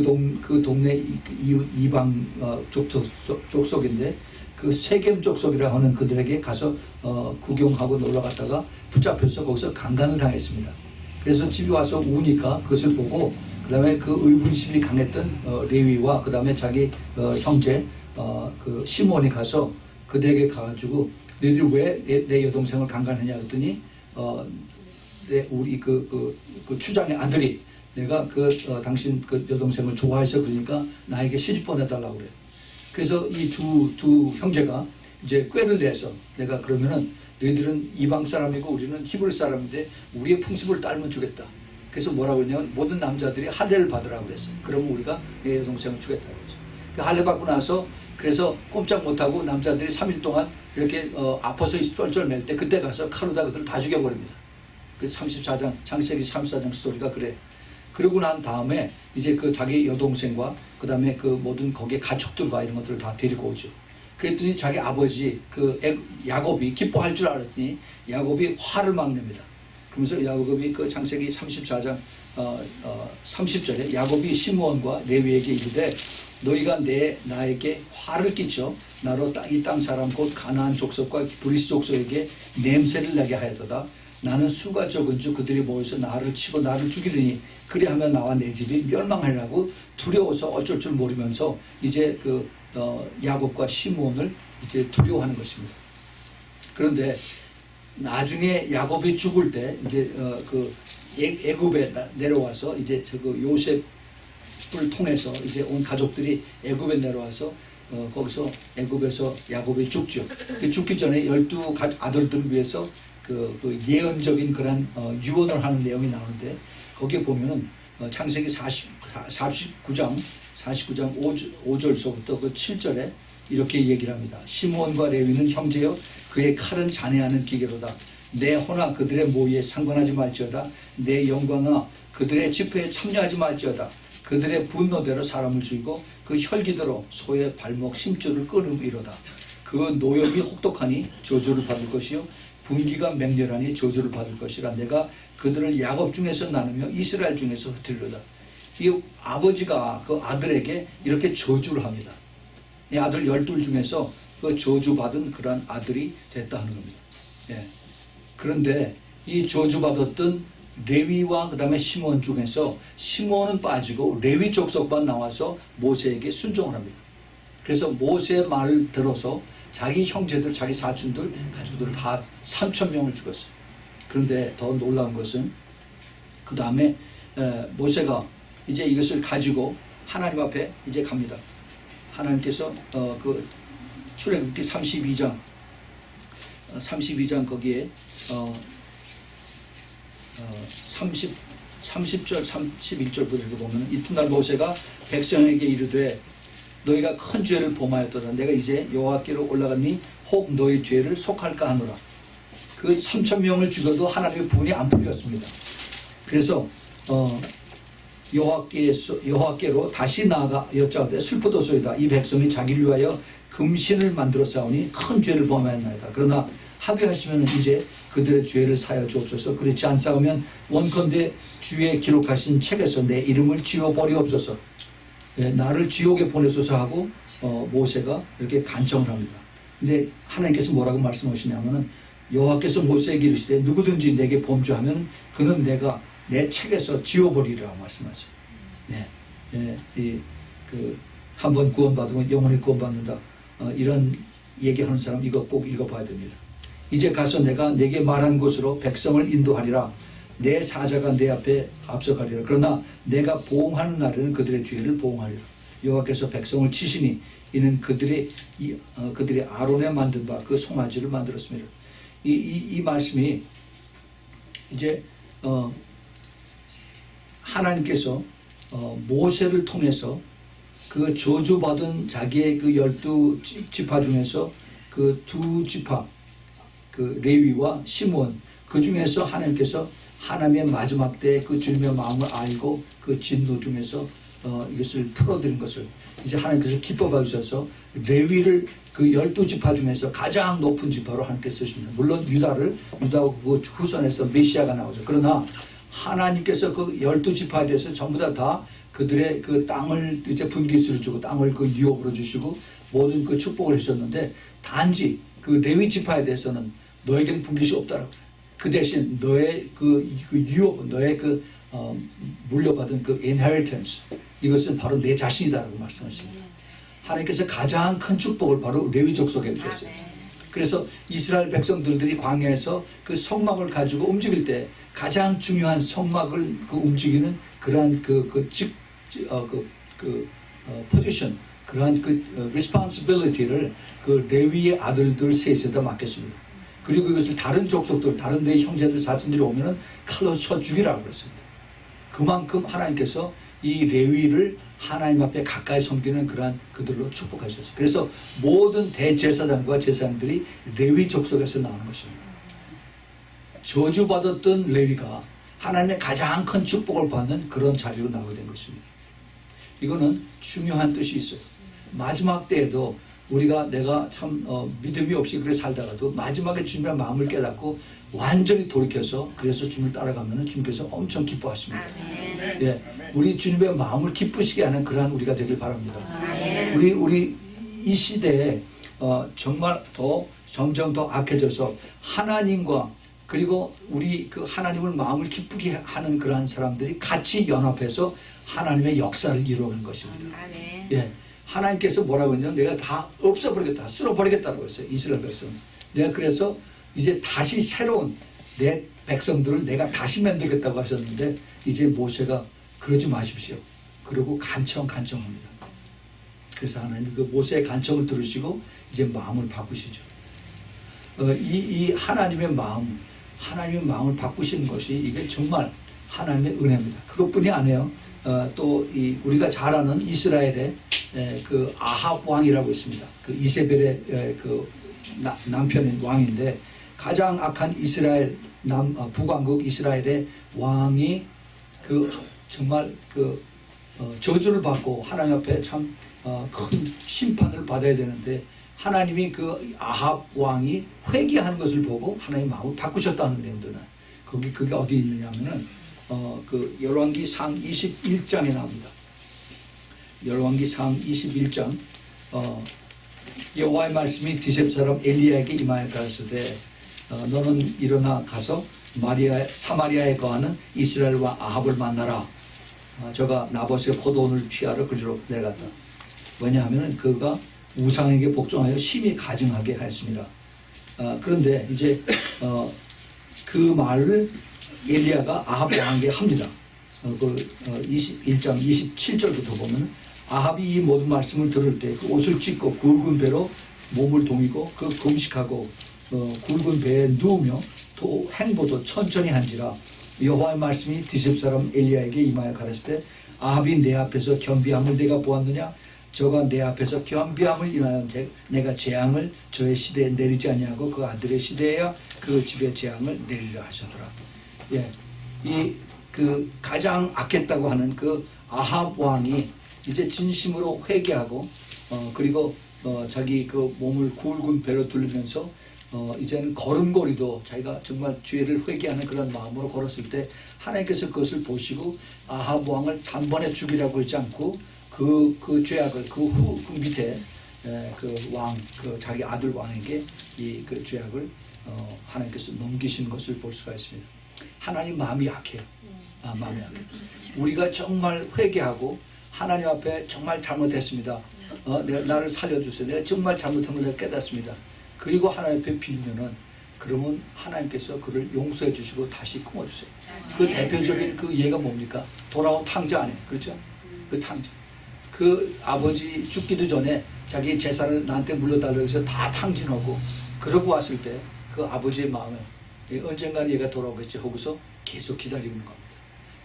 동네 이방 족속인데 그 세겜 족속이라 하는 그들에게 가서 구경하고 놀러 갔다가 붙잡혀서 거기서 강간을 당했습니다. 그래서 집에 와서 우니까 그것을 보고 그 다음에 그 의분심이 강했던 레위와 그 다음에 자기 형제 그 시몬이 가서 그들에게 가가지고 너희들이 왜 내 여동생을 강간했냐 그랬더니 우리 그 추장의 아들이 내가 당신 그 여동생을 좋아해서 그러니까 나에게 시집 보내달라고 그래요. 그래서 이 두 형제가 이제 꾀를 내서 내가 그러면은 너희들은 이방 사람이고 우리는 히브리 사람인데 우리의 풍습을 따르면 주겠다. 그래서 뭐라고 했냐면 모든 남자들이 할례를 받으라고 그랬어요. 그러면 우리가 내 여동생을 주겠다고 했죠. 할례 받고 나서 그래서 꼼짝 못하고 남자들이 3일 동안 이렇게 아파서 쩔쩔맬 때 그때 가서 칼로다 그들을 다 죽여버립니다. 그 34장 창세기 34장 스토리가 그래. 그러고 난 다음에 이제 그 자기 여동생과 그 다음에 그 모든 거기에 가축들과 이런 것들을 다 데리고 오죠. 그랬더니 자기 아버지 그 야곱이 기뻐할 줄 알았더니 야곱이 화를 막 냅니다. 그러면서 야곱이 그 창세기 34장 30절에 야곱이 시므온과 레위에게 이르되 너희가 나에게 화를 끼쳐 나로 이 땅 사람 곧 가나안 족속과 브리스 족속에게 냄새를 나게 하였도다. 나는 수가 적은즉 그들이 모여서 나를 치고 나를 죽이리니 그리하면 나와 내 집이 멸망하리라고 두려워서 어쩔 줄 모르면서 이제 야곱과 시므온을 이제 두려워하는 것입니다. 그런데 나중에 야곱이 죽을 때 이제 애굽에 내려와서 이제 요셉을 통해서 이제 온 가족들이 애굽에 내려와서 거기서 애굽에서 야곱이 죽죠. 죽기 전에 12 아들들을 위해서 그 예언적인 그런 유언을 하는 내용이 나오는데 거기에 보면은 창세기 49장 5절서부터 그 7절에 이렇게 얘기를 합니다. 시므온과 레위는 형제여 그의 칼은 잔해하는 기계로다. 내 호나 그들의 모의에 상관하지 말지어다. 내 영광아 그들의 집회에 참여하지 말지어다. 그들의 분노대로 사람을 죽이고 그 혈기대로 소의 발목 심줄을 끊음이로다. 그 노염이 혹독하니 저주를 받을 것이요 분기가 맹렬하니 저주를 받을 것이라. 내가 그들을 야곱 중에서 나누며 이스라엘 중에서 흩으리로다. 이 아버지가 그 아들에게 이렇게 저주를 합니다. 이 아들 12 중에서 그 저주받은 그런 아들이 됐다 하는 겁니다. 예. 그런데 이 저주받았던 레위와 그 다음에 시몬 중에서 시몬은 빠지고 레위 족속만 나와서 모세에게 순종을 합니다. 그래서 모세의 말을 들어서 자기 형제들, 자기 사촌들, 가족들 다 3,000명을 죽였어요. 그런데 더 놀라운 것은 그 다음에 모세가 이제 이것을 가지고 하나님 앞에 이제 갑니다. 하나님께서 그 출애굽기 32장 거기에 30절 31절부터 읽어보면 이튿날 모세가 백성에게 이르되 너희가 큰 죄를 범하였도다. 내가 이제 여호와께로 올라갔니 혹 너희 죄를 속할까 하노라. 그 3,000명을 죽여도 하나님의 분이 안 풀렸습니다. 그래서 여호와께로 다시 나아가 여짜오되 슬프도소이다. 이 백성이 자기를 위하여 금신을 만들어 싸우니 큰 죄를 범하였나이다. 그러나 합의하시면 이제 그들의 죄를 사하여 주옵소서. 그렇지 않사오면 원컨대 주의 기록하신 책에서 내 이름을 지워버리옵소서. 나를 지옥에 보내소서 하고 모세가 이렇게 간청을 합니다. 근데 하나님께서 뭐라고 말씀하시냐면은 여호와께서 모세에게 이르시되 누구든지 내게 범죄하면 그는 내가 내 책에서 지워버리리라고 말씀하세요. 한번 구원받으면 영원히 구원받는다. 이런 얘기하는 사람 이거 꼭 읽어봐야 됩니다. 이제 가서 내가 내게 말한 곳으로 백성을 인도하리라. 내 사자가 내 앞에 앞서가리라. 그러나 내가 보응하는 날에는 그들의 죄를 보응하리라. 여호와께서 백성을 치시니 이는 그들이 아론에 만든 바 그 송아지를 만들었습니다. 이 말씀이 이제 하나님께서 모세를 통해서 그 저주받은 자기의 그 12지파 중에서 그 2지파 그 레위와 시몬 그 중에서 하나님께서 하나님의 마지막 때 그 주님의 마음을 알고 그 진노 중에서 이것을 풀어드린 것을 이제 하나님께서 기뻐 주셔서 레위를 그 12지파 중에서 가장 높은 지파로 하나님께서 쓰십니다. 물론 유다 그 후손에서 메시아가 나오죠. 그러나 하나님께서 그 12지파에 대해서 전부 다 그들의 그 땅을 이제 분기수를 주고 땅을 그 유업으로 주시고 모든 그 축복을 해주셨는데 단지 그 레위 지파에 대해서는 너에게는 분깃이 없다라고. 그 대신 너의 그 유업, 너의 그 물려받은 그 inheritance 이것은 바로 내 자신이다라고 말씀하십니다. 하나님께서 가장 큰 축복을 바로 레위 족속에 주셨어요. 그래서 이스라엘 백성들이 광야에서 그 성막을 가지고 움직일 때 가장 중요한 성막을 그 움직이는 그러한 포지션, 그러한 그 responsibility를 그 레위의 아들들 셋에다 맡겼습니다. 그리고 이것을 다른 족속들, 다른 내 형제들, 사촌들이 오면은 칼로 쳐 죽이라고 그랬습니다. 그만큼 하나님께서 이 레위를 하나님 앞에 가까이 섬기는 그러한 그들로 축복하셨어요. 그래서 모든 대제사장과 제사장들이 레위 족속에서 나오는 것입니다. 저주받았던 레위가 하나님의 가장 큰 축복을 받는 그런 자리로 나오게 된 것입니다. 이거는 중요한 뜻이 있어요. 마지막 때에도 내가 참 믿음이 없이 그렇게 살다가도 마지막에 주님의 마음을 깨닫고 완전히 돌이켜서 그래서 주님을 따라가면 주님께서 엄청 기뻐하십니다. 아멘. 예, 우리 주님의 마음을 기쁘시게 하는 그러한 우리가 되길 바랍니다. 아멘. 우리 이 시대에 정말 점점 더 악해져서 하나님과 그리고 우리 그 하나님을 마음을 기쁘게 하는 그러한 사람들이 같이 연합해서 하나님의 역사를 이루어가는 것입니다. 아멘. 예, 하나님께서 뭐라고 했냐면 내가 다 없애버리겠다, 쓸어버리겠다고 했어요. 이스라엘 백성. 내가 그래서 이제 다시 새로운 내 백성들을 내가 다시 만들겠다고 하셨는데 이제 모세가 그러지 마십시오. 그리고 간청합니다. 그래서 하나님이 그 모세의 간청을 들으시고 이제 마음을 바꾸시죠. 이 하나님의 마음을 바꾸시는 것이 이게 정말 하나님의 은혜입니다. 그것뿐이 아니에요. 또 우리가 잘 아는 이스라엘의 그 아합 왕이라고 있습니다. 그 이세벨의 그 남편인 왕인데 가장 악한 이스라엘 북왕국 이스라엘의 왕이 그 정말 그 저주를 받고 하나님 앞에 참 큰 심판을 받아야 되는데 하나님이 그 아합 왕이 회개하는 것을 보고 하나님 마음을 바꾸셨다는 내용들은 그게 어디 있느냐면은 그 열왕기상 21장에 나옵니다. 열왕기상 21장 여호와의 말씀이 디셉 사람 엘리야에게 임하여 가라사대 너는 일어나 가서 사마리아에 거하는 이스라엘 왕 아합을 만나라. 저가 나봇의 포도원을 취하러 그리로 내려갔다. 왜냐하면 그가 우상에게 복종하여 심히 가증하게 하였습니다. 그런데 이제 그 말을 엘리야가 아합 왕에게 합니다. 21장 27절부터 보면 아합이 이 모든 말씀을 들을 때 그 옷을 찢고 굵은 배로 몸을 동이고 그 금식하고 굵은 배에 누우며 또 행보도 천천히 한지라 여호와의 말씀이 디셉 사람 엘리야에게 임하여 가라사대 때 아합이 내 앞에서 겸비함을 내가 보았느냐 저가 내 앞에서 겸비함을 인하여 내가 재앙을 저의 시대에 내리지 아니하고 그 아들의 시대에야 그 집에 재앙을 내리려 하셨더라. 예, 이 그 가장 악했다고 하는 그 아합 왕이 이제 진심으로 회개하고 그리고 자기 그 몸을 굵은 배로 둘르면서 이제는 걸음걸이도 자기가 정말 죄를 회개하는 그런 마음으로 걸었을 때 하나님께서 그것을 보시고 아합 왕을 단번에 죽이라고 하지 않고 그 죄악을 그 밑에 그 자기 아들 왕에게 이 그 죄악을 하나님께서 넘기시는 것을 볼 수가 있습니다. 하나님 마음이 약해요. 마음이 약해요. 우리가 정말 회개하고 하나님 앞에 정말 잘못했습니다. 나를 살려주세요. 내가 정말 잘못한 걸 내가 깨닫습니다. 그리고 하나님 앞에 빌면은 그러면 하나님께서 그를 용서해 주시고 다시 품어주세요. 그 대표적인 그 예가 뭡니까? 돌아온 탕자 안에 그렇죠? 그 탕자. 그 아버지 죽기도 전에 자기 재산을 나한테 물려달라고 해서 다 탕진하고 그러고 왔을 때 그 아버지의 마음에 언젠가는 얘가 돌아오겠지 하고서 계속 기다리는 겁니다.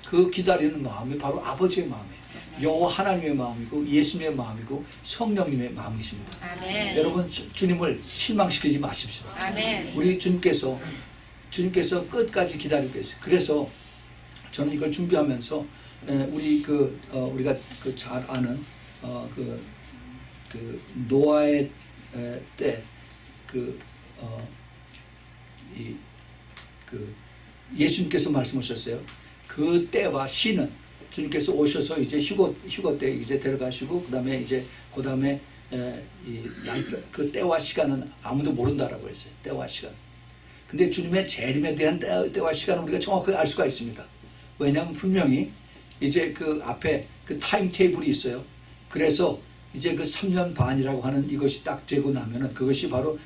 그 기다리는 마음이 바로 아버지의 마음이에요. 여호와 하나님의 마음이고 예수님의 마음이고 성령님의 마음이십니다. 아멘. 여러분 주님을 실망시키지 마십시오. 아멘. 우리 주님께서 끝까지 기다리고 계세요. 그래서 저는 이걸 준비하면서 우리가 그 잘 아는 그 노아의 때 예수님께서 말씀하셨어요. 그 때와 시는 주님께서 오셔서 이제 휴거 때 이제 데려가시고 그다음에 그 때와 시간은 아무도 모른다라고 했어요. 때와 시간. 근데 주님의 재림에 대한 때와 시간은 우리가 정확하게 알 수가 있습니다. 왜냐하면 분명히 이제 그 앞에 그 타임 테이블이 있어요. 그래서 이제 그 3년 반이라고 하는 이것이 딱 되고 나면은 그것이 바로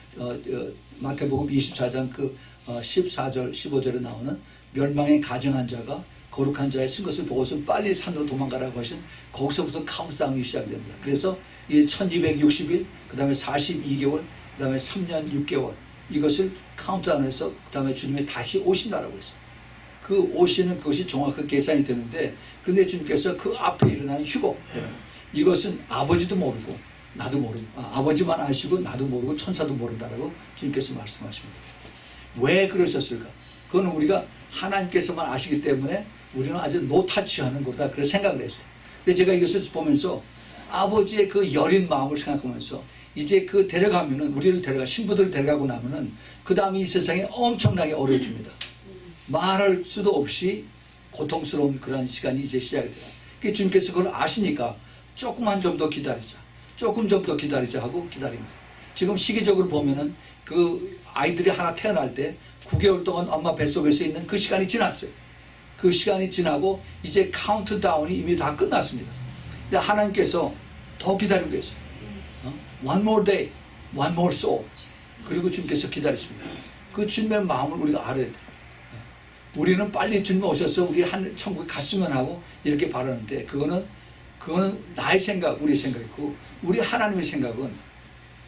마태복음 24장 그 14절 15절에 나오는 멸망에 가증한 자가 거룩한 자의 쓴 것을 보고서 빨리 산으로 도망가라고 하신 거기서부터 카운트다운이 시작됩니다. 그래서 이 1260일 그 다음에 42개월 그 다음에 3년 6개월 이것을 카운트다운해서 그 다음에 주님이 다시 오신다라고 했어요. 그 오시는 그것이 정확하게 계산이 되는데 그런데 주님께서 그 앞에 일어나는 휴거 이것은 아버지도 모르고 나도 모르고 아버지만 아시고 나도 모르고 천사도 모른다라고 주님께서 말씀하십니다. 왜 그러셨을까? 그건 우리가 하나님께서만 아시기 때문에 우리는 아주 노타치하는 거다 그렇게 생각을 했어요. 근데 제가 이것을 보면서 아버지의 그 여린 마음을 생각하면서 이제 그 데려가면은 우리를 신부들을 데려가고 나면은 그 다음에 이 세상에 엄청나게 어려워집니다. 말할 수도 없이 고통스러운 그런 시간이 이제 시작이 돼요. 그러니까 주님께서 그걸 아시니까 조금만 좀 더 기다리자. 조금 좀 더 기다리자 하고 기다립니다. 지금 시기적으로 보면은 그 아이들이 하나 태어날 때 9개월 동안 엄마 뱃속에서 있는 그 시간이 지났어요. 그 시간이 지나고 이제 카운트다운이 이미 다 끝났습니다. 근데 하나님께서 더 기다리고 계세요. One more day, one more soul. 그리고 주님께서 기다리십니다. 그 주님의 마음을 우리가 알아야 돼요. 우리는 빨리 주님 오셔서 우리 천국에 갔으면 하고 이렇게 바라는데 그거는 나의 생각, 우리의 생각이고 우리 하나님의 생각은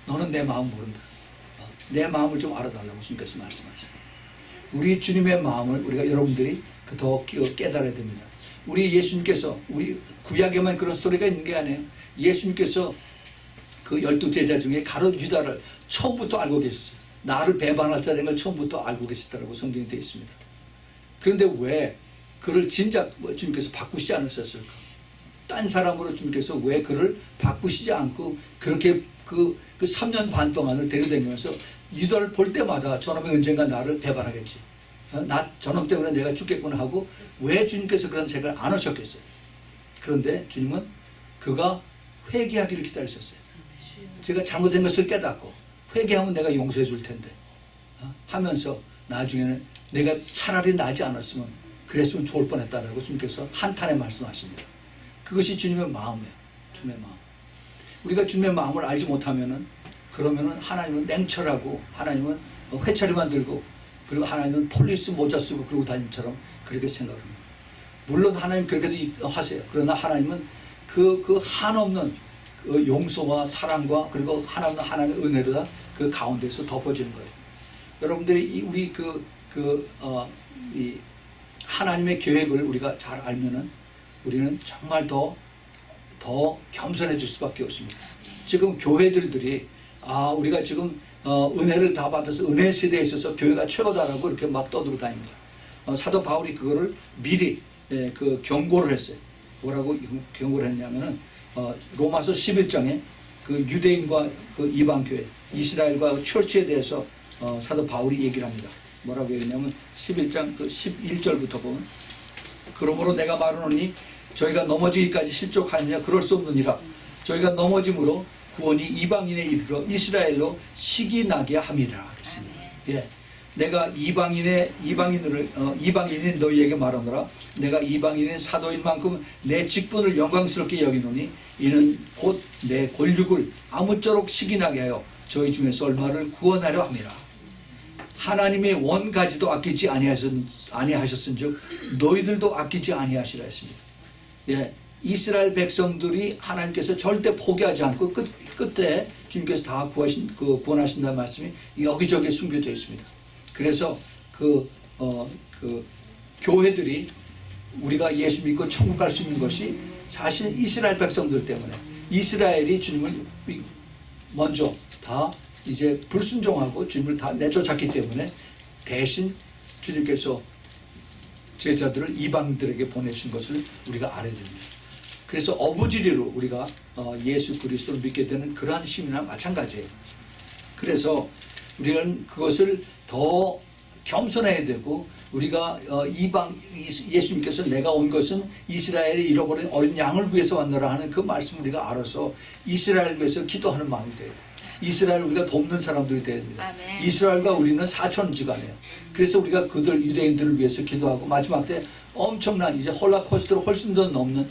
너는 내 마음 모른다. 내 마음을 좀 알아달라고 주님께서 말씀하십니다. 우리 주님의 마음을 우리가 여러분들이 더 깨달아야 됩니다. 우리 예수님께서 우리 구약에만 그런 스토리가 있는 게 아니에요. 예수님께서 그 12제자 중에 가룟 유다를 처음부터 알고 계셨어요. 나를 배반할 자라는 걸 처음부터 알고 계시다라고 성경이 되어 있습니다. 그런데 왜 그를 진작 주님께서 바꾸시지 않으셨을까? 딴 사람으로 주님께서 왜 그를 바꾸시지 않고 그렇게 그 3년 반 동안을 데려다니면서 유다를 볼 때마다 저놈이 언젠가 나를 배반하겠지. 저놈 때문에 내가 죽겠구나 하고 왜 주님께서 그런 생각을 안 하셨겠어요. 그런데 주님은 그가 회개하기를 기다리셨어요. 제가 잘못된 것을 깨닫고 회개하면 내가 용서해 줄 텐데 하면서 나중에는 내가 차라리 나지 않았으면 그랬으면 좋을 뻔했다라고 주님께서 한탄에 말씀하십니다. 그것이 주님의 마음이에요. 주님의 마음. 우리가 주님의 마음을 알지 못하면은 그러면은 하나님은 냉철하고 하나님은 회차리만 들고 그리고 하나님은 폴리스 모자 쓰고 그러고 다니처럼 그렇게 생각합니다. 물론 하나님 그렇게도 하세요. 그러나 하나님은 그 한없는 용서와 사랑과 그리고 하나님의 은혜가 그 가운데서 덮어지는 거예요. 여러분들이 우리 이 하나님의 계획을 우리가 잘 알면은 우리는 정말 더 겸손해질 수밖에 없습니다. 지금 교회들이 우리가 지금 은혜를 다 받아서 은혜 세대에 있어서 교회가 최고다라고 이렇게 막 떠들고 다닙니다. 사도 바울이 그거를 미리 그 경고를 했어요. 뭐라고 경고를 했냐면은 로마서 11장에 그 유대인과 그 이방 교회 이스라엘과 처치에 대해서 사도 바울이 얘기를 합니다. 뭐라고 했냐면 11장 그 11절부터 보면 그러므로 내가 말하노니 저희가 넘어지기까지 실족하느냐 그럴 수 없느니라. 저희가 넘어짐으로 구원이 이방인에 이르러 이스라엘로 시기 나게 함이라 그랬습니다. 예, 내가 이방인인 너희에게 말하노라. 내가 이방인인 사도인 만큼 내 직분을 영광스럽게 여기노니 이는 곧 내 권력을 아무쪼록 시기 나게 하여 저희 중에서 얼마를 구원하려 함이라. 하나님의 원가지도 아끼지 아니하셨은즉 너희들도 아끼지 아니하시라 했습니다. 예, 이스라엘 백성들이 하나님께서 절대 포기하지 않고 끝에 주님께서 다 구원하신다는 말씀이 여기저기에 숨겨져 있습니다. 그래서 그 교회들이 우리가 예수 믿고 천국 갈 수 있는 것이 사실 이스라엘 백성들 때문에 이스라엘이 주님을 먼저 다 이제 불순종하고 주님을 다 내쫓았기 때문에 대신 주님께서 제자들을 이방들에게 보내신 것을 우리가 알아야 됩니다. 그래서 어부지리로 우리가 예수 그리스도를 믿게 되는 그러한 시민이나 마찬가지예요. 그래서 우리는 그것을 더 겸손해야 되고 우리가 예수님께서 내가 온 것은 이스라엘이 잃어버린 어린 양을 위해서 왔노라 하는 그 말씀을 우리가 알아서 이스라엘을 위해서 기도하는 마음이 돼야 돼요. 이스라엘 우리가 돕는 사람들이 돼야 됩니다. 아멘. 이스라엘과 우리는 사촌지간이에요. 그래서 우리가 그들 유대인들을 위해서 기도하고 마지막 때 엄청난 이제 홀라코스트로 훨씬 더 넘는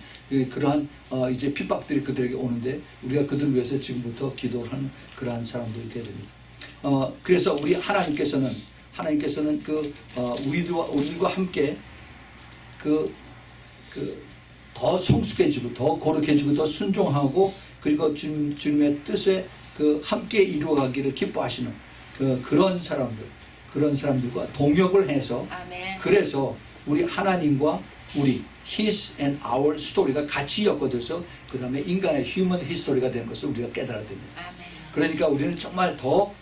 그러한 이제 핍박들이 그들에게 오는데 우리가 그들을 위해서 지금부터 기도를 하는 그러한 사람들이 돼야 됩니다. 그래서 우리 하나님께서는 우리들과 함께 더 성숙해지고 더 거룩해지고 더 순종하고 그리고 주님의 뜻에 함께 이루어가기를 기뻐하시는 그런 사람들과 동역을 해서 아멘. 그래서 우리 하나님과 우리 His and our 스토리가 같이 엮어져서 그 다음에 인간의 휴먼 히스토리가 되는 것을 우리가 깨달아야 됩니다. 아멘. 그러니까 우리는 정말 더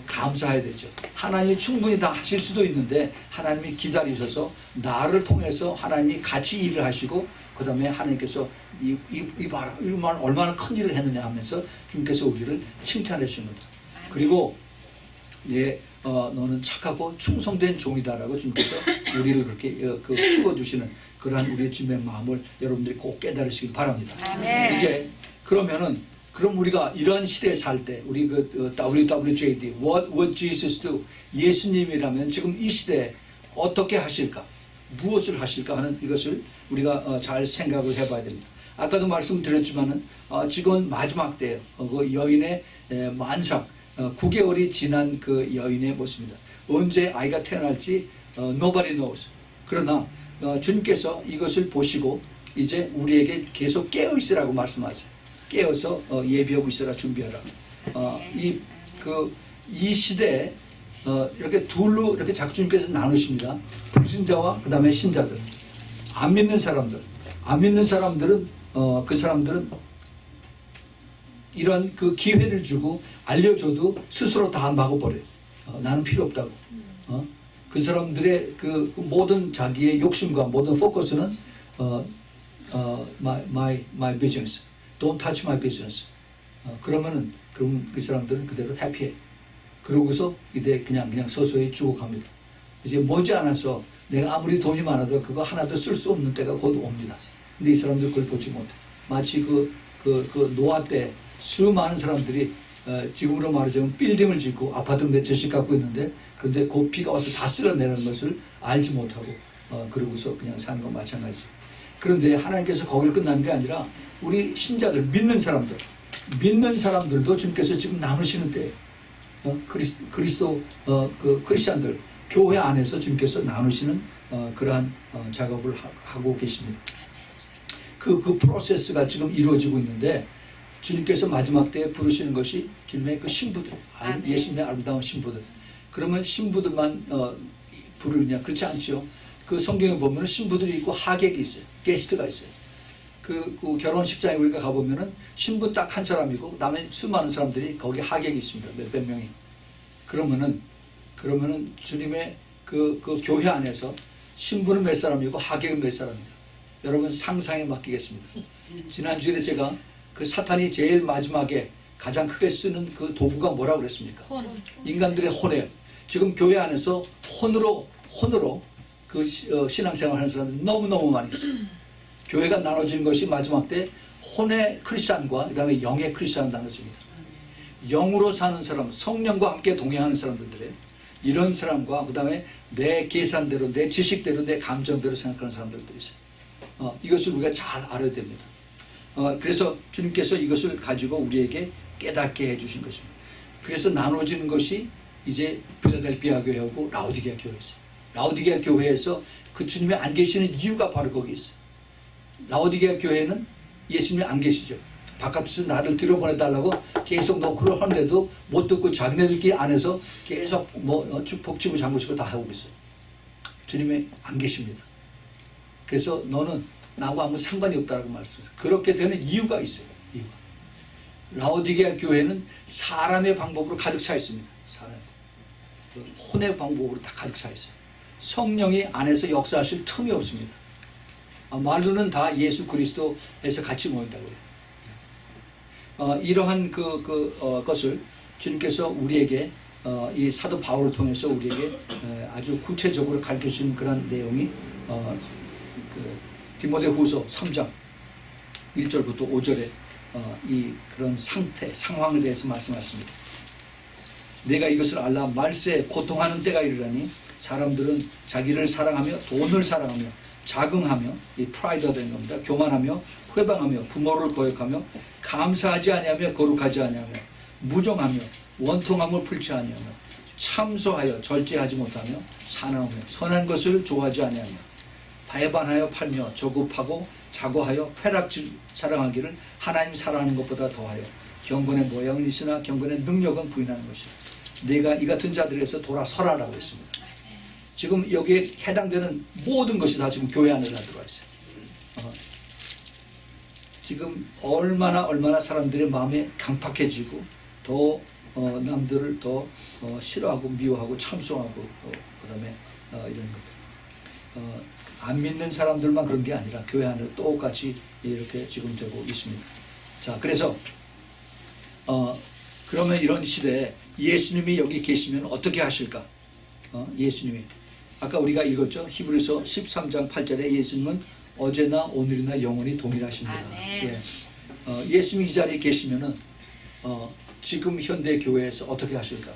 감사해야 되죠. 하나님이 충분히 다 하실 수도 있는데 하나님이 기다리셔서 나를 통해서 하나님이 같이 일을 하시고 그 다음에 하나님께서 봐라 얼마나 큰 일을 했느냐 하면서 주님께서 우리를 칭찬해 주십니다. 그리고 너는 착하고 충성된 종이다라고 주님께서 우리를 그렇게 키워주시는 그러한 우리의 주님의 마음을 여러분들이 꼭 깨달으시길 바랍니다. 아멘. 이제 그럼 우리가 이런 시대에 살 때 우리 WWJD What would Jesus do? 예수님이라면 지금 이 시대에 어떻게 하실까? 무엇을 하실까 하는 이것을 우리가 잘 생각을 해봐야 됩니다. 아까도 말씀드렸지만은 지금 마지막 때 그 여인의 만삭 9개월이 지난 그 여인의 모습입니다. 언제 아이가 태어날지 nobody knows. 그러나 주님께서 이것을 보시고 이제 우리에게 계속 깨어 있으라고 말씀하세요. 깨어서 예비하고 있어라 준비하라. 이 시대에 이렇게 둘로 이렇게 작주님께서 나누십니다. 불신자와 그 다음에 신자들. 안 믿는 사람들은 그 사람들은 이런 그 기회를 주고 알려줘도 스스로 다 막아버려요. 나는 필요 없다고. 그 사람들의 그 모든 자기의 욕심과 모든 포커스는 my business. Don't touch my business. 그러면은 그럼 그 사람들은 그대로 해피해. 그러고서 이제 그냥 서서히 죽어갑니다. 이제 머지않아서 내가 아무리 돈이 많아도 그거 하나도 쓸 수 없는 때가 곧 옵니다. 근데 이 사람들 그걸 보지 못해. 마치 그 노아 때 수많은 사람들이 지금으로 말하자면 빌딩을 짓고 아파트 몇 채씩 갖고 있는데, 그런데 그 비가 와서 다 쓸어내는 것을 알지 못하고 그러고서 그냥 사는 건 마찬가지. 그런데 하나님께서 거기를 끝난 게 아니라 우리 신자들, 믿는 사람들도 주님께서 지금 나누시는 때예요. 그리스도 그 크리스천들 교회 안에서 주님께서 나누시는 그러한 작업을 하고 계십니다. 그 프로세스가 지금 이루어지고 있는데, 주님께서 마지막 때에 부르시는 것이 주님의 그 신부들, 예수님의 아름다운 신부들. 그러면 신부들만 부르느냐? 그렇지 않죠. 그 성경에 보면 신부들이 있고 하객이 있어요. 게스트가 있어요. 그 결혼식장에 우리가 가보면은 신부 딱 한 사람이고 그다음에 수많은 사람들이 거기 하객이 있습니다. 몇백 명이. 그러면은 주님의 그 교회 안에서 신부는 몇 사람이고 하객은 몇 사람이냐? 여러분 상상에 맡기겠습니다. 지난 주일에 제가 그 사탄이 제일 마지막에 가장 크게 쓰는 그 도구가 뭐라고 그랬습니까? 인간들의 혼이에요. 지금 교회 안에서 혼으로 그 신앙생활 하는 사람들 너무너무 많이 있어요. 교회가 나눠진 것이 마지막 때 혼의 크리스찬과 그 다음에 영의 크리스찬 나눠집니다. 영으로 사는 사람, 성령과 함께 동행하는 사람들이에요. 이런 사람과 그 다음에 내 계산대로, 내 지식대로, 내 감정대로 생각하는 사람들도 있어요. 이것을 우리가 잘 알아야 됩니다. 그래서 주님께서 이것을 가지고 우리에게 깨닫게 해주신 것입니다. 그래서 나눠지는 것이 이제 필라델피아 교회하고 라오디게아 교회에 있어요. 라오디게아 교회에서 그 주님이 안 계시는 이유가 바로 거기 있어요. 라오디게아 교회는 예수님이 안 계시죠. 바깥에서 나를 들여보내달라고 계속 노크를 하는데도 못 듣고 자기네들끼리 안에서 계속 복치고 잠그시고 다 하고 있어요. 주님이 안 계십니다. 그래서 너는 나하고 아무 상관이 없다라고 말씀하셨어요. 그렇게 되는 이유가 있어요. 이유가. 라오디게아 교회는 사람의 방법으로 가득 차 있습니다. 혼의 방법으로 다 가득 차 있어요. 성령이 안에서 역사하실 틈이 없습니다. 말로는 다 예수 그리스도에서 같이 모인다고 해요. 이러한 것을 주님께서 우리에게 이 사도 바울을 통해서 우리에게 아주 구체적으로 가르쳐 주는 그런 내용이 디모데후서 3장 1절부터 5절에 이 그런 상황에 대해서 말씀하십니다. 내가 이것을 알라 말세에 고통하는 때가 이르라니 사람들은 자기를 사랑하며 돈을 사랑하며 자긍하며 이 프라이드가 된 겁니다. 교만하며 회방하며 부모를 거역하며 감사하지 아니하며 거룩하지 아니하며 무정하며 원통함을 풀지 아니하며 참소하여 절제하지 못하며 사나우며 선한 것을 좋아하지 아니하며 배반하여 팔며 저급하고 자고하여 쾌락질 사랑하기를 하나님 사랑하는 것보다 더하여 경건의 모양은 있으나 경건의 능력은 부인하는 것이라. 내가 이 같은 자들에서 돌아서라라고 했습니다. 지금 여기에 해당되는 모든 것이 다 지금 교회 안에 다 들어와 있어요. 지금 얼마나 사람들의 마음이 강팍해지고 더 남들을 더 싫어하고 미워하고 참소하고 그 다음에 이런 것들. 안 믿는 사람들만 그런 게 아니라 교회 안에 똑같이 이렇게 지금 되고 있습니다. 자, 그래서 그러면 이런 시대에 예수님이 여기 계시면 어떻게 하실까? 예수님이 아까 우리가 읽었죠. 히브리서 13장 8절에 예수님은 어제나 오늘이나 영원히 동일하십니다. 예. 예수님이 이 자리에 계시면은 지금 현대 교회에서 어떻게 하실까?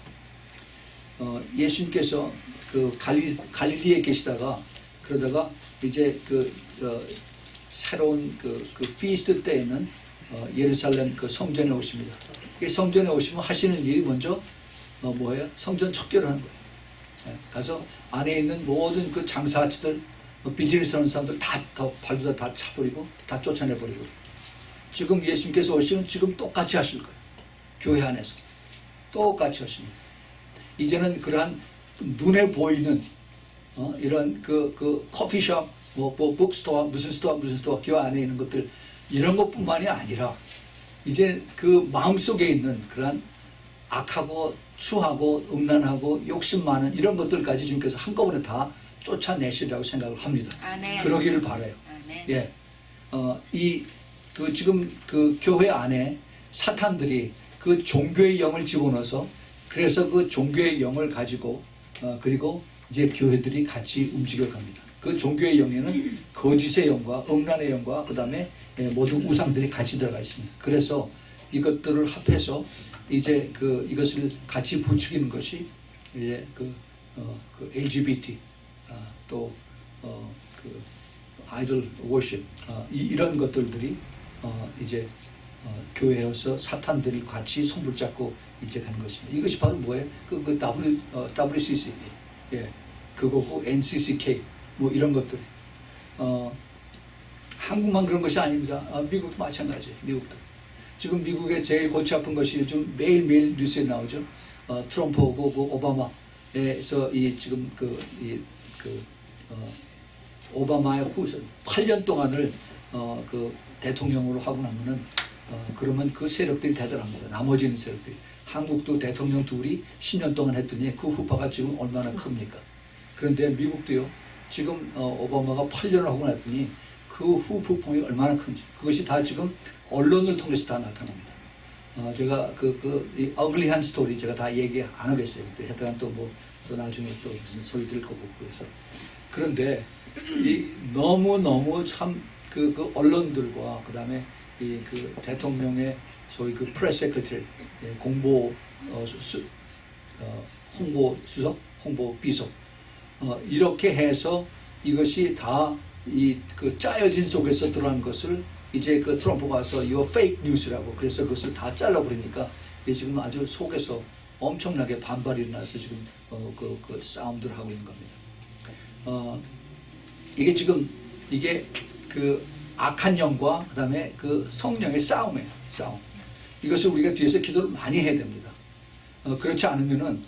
예수님께서 그 갈릴리에 계시다가 그러다가 이제 새로운 그 피스트 때에는 예루살렘 그 성전에 오십니다. 성전에 오시면 하시는 일이 먼저 뭐예요? 성전 척결을 하는 거예요. 가서 안에 있는 모든 그 장사치들, 비즈니스 하는 사람들 다 발도 다 차버리고 다 쫓아내버리고. 지금 예수님께서 오시면 지금 똑같이 하실 거예요. 교회 안에서 똑같이 하십니다. 이제는 그러한 눈에 보이는 이런 그 커피숍, 뭐 북스토어, 무슨 스토어 교회 안에 있는 것들 이런 것뿐만이 아니라 이제 그 마음속에 있는 그러한 악하고 추하고 음란하고 욕심 많은 이런 것들까지 주님께서 한꺼번에 다 쫓아내시리라고 생각을 합니다. 아멘. 그러기를 바라요. 아멘. 예, 지금 그 교회 안에 사탄들이 그 종교의 영을 집어넣어서 그래서 그 종교의 영을 가지고 그리고 이제 교회들이 같이 움직여 갑니다. 그 종교의 영에는 거짓의 영과 음란의 영과 그 다음에 모든 우상들이 같이 들어가 있습니다. 그래서 이것들을 합해서 이제 이것을 같이 부추기는 것이 이제 그 LGBT 또 아이돌 워십 이런 것들이 이제 교회에서 사탄들이 같이 손붙잡고 이제 가는 것입니다. 이것이 바로 뭐예요? WCC 그거고 NCCK 뭐 이런 것들. 한국만 그런 것이 아닙니다. 미국도 마찬가지예요. 미국도. 지금 미국에 제일 골치 아픈 것이 요즘 매일매일 뉴스에 나오죠. 트럼프하고 그 오바마에서 지금 오바마의 후손 8년 동안을 그 대통령으로 하고 나면은 그러면 그 세력들이 대단합니다. 나머지는 세력들이. 한국도 대통령 둘이 10년 동안 했더니 그 후파가 지금 얼마나 큽니까? 그런데 미국도요. 지금 오바마가 8년을 하고 났더니 그 후폭풍이 얼마나 큰지 그것이 다 지금 언론을 통해서 다 나타납니다. 제가 이 어글리한 스토리 제가 다 얘기 안 하겠어요. 그때 하여간 또 나중에 또 무슨 소리 들을 거고 그래서 그런데 이 너무 참 그 언론들과 그 다음에 그 대통령의 소위 그 프레스 세크레터리 홍보 수석 홍보 비서 이렇게 해서 이것이 다 그 짜여진 속에서 들어간 것을 이제 그 트럼프가 와서 이거 페이크 뉴스라고 그래서 그것을 다 잘라버리니까 이게 지금 아주 속에서 엄청나게 반발이 일어나서 지금 그 싸움들을 하고 있는 겁니다. 이게 지금 이게 그 악한 영과 그 다음에 그 성령의 싸움이에요. 싸움. 이것을 우리가 뒤에서 기도를 많이 해야 됩니다. 그렇지 않으면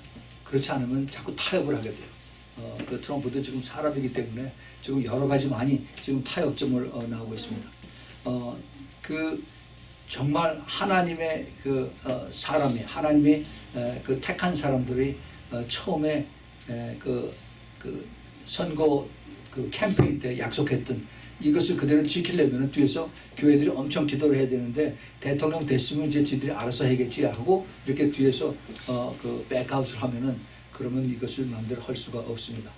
자꾸 타협을 하게 돼요. 그 트럼프도 지금 사람이기 때문에 지금 여러 가지 많이 지금 타협점을 나오고 있습니다. 그 정말 하나님의 그 사람이 하나님의 그 택한 사람들이 처음에 그 선거 그 캠페인 때 약속했던 이것을 그대로 지키려면 뒤에서 교회들이 엄청 기도를 해야 되는데 대통령 됐으면 이제 지들이 알아서 해야겠지 하고 이렇게 뒤에서 그 백아웃을 하면은 그러면 이것을 마음대로 할 수가 없습니다.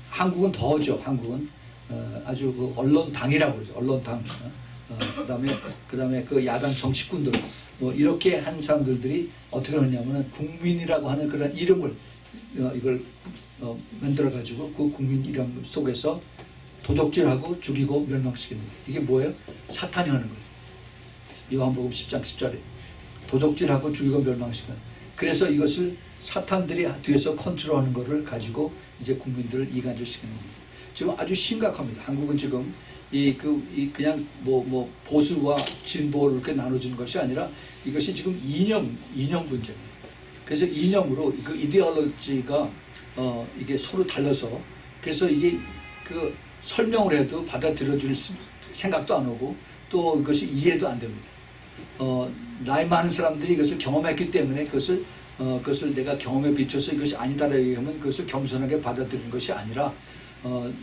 한국은 더죠. 한국은 아주 그 언론당이라고 그러죠. 언론당. 그다음에 그 야당 정치꾼들 뭐 이렇게 한 사람들이 어떻게 하냐면은 국민이라고 하는 그런 이름을 이걸 만들어 가지고 그 국민 이름 속에서 도적질하고 죽이고 멸망시키는 거예요. 이게 뭐예요? 사탄이 하는 거예요. 요한복음 10장 10절에 도적질하고 죽이고 멸망시키는. 그래서 이것을 사탄들이 뒤에서 컨트롤하는 것을 가지고 이제 국민들을 이간질시키는 겁니다. 지금 아주 심각합니다. 한국은 지금 그냥 뭐 보수와 진보를 이렇게 나눠지는 것이 아니라 이것이 지금 이념 문제예요. 그래서 이념으로 그 이데올로지가 이게 서로 달라서 그래서 이게 그 설명을 해도 받아들여줄 생각도 안 오고 또 이것이 이해도 안 됩니다. 나이 많은 사람들이 이것을 경험했기 때문에 그것을 내가 경험에 비춰서 이것이 아니다라고 하면 그것을 겸손하게 받아들이는 것이 아니라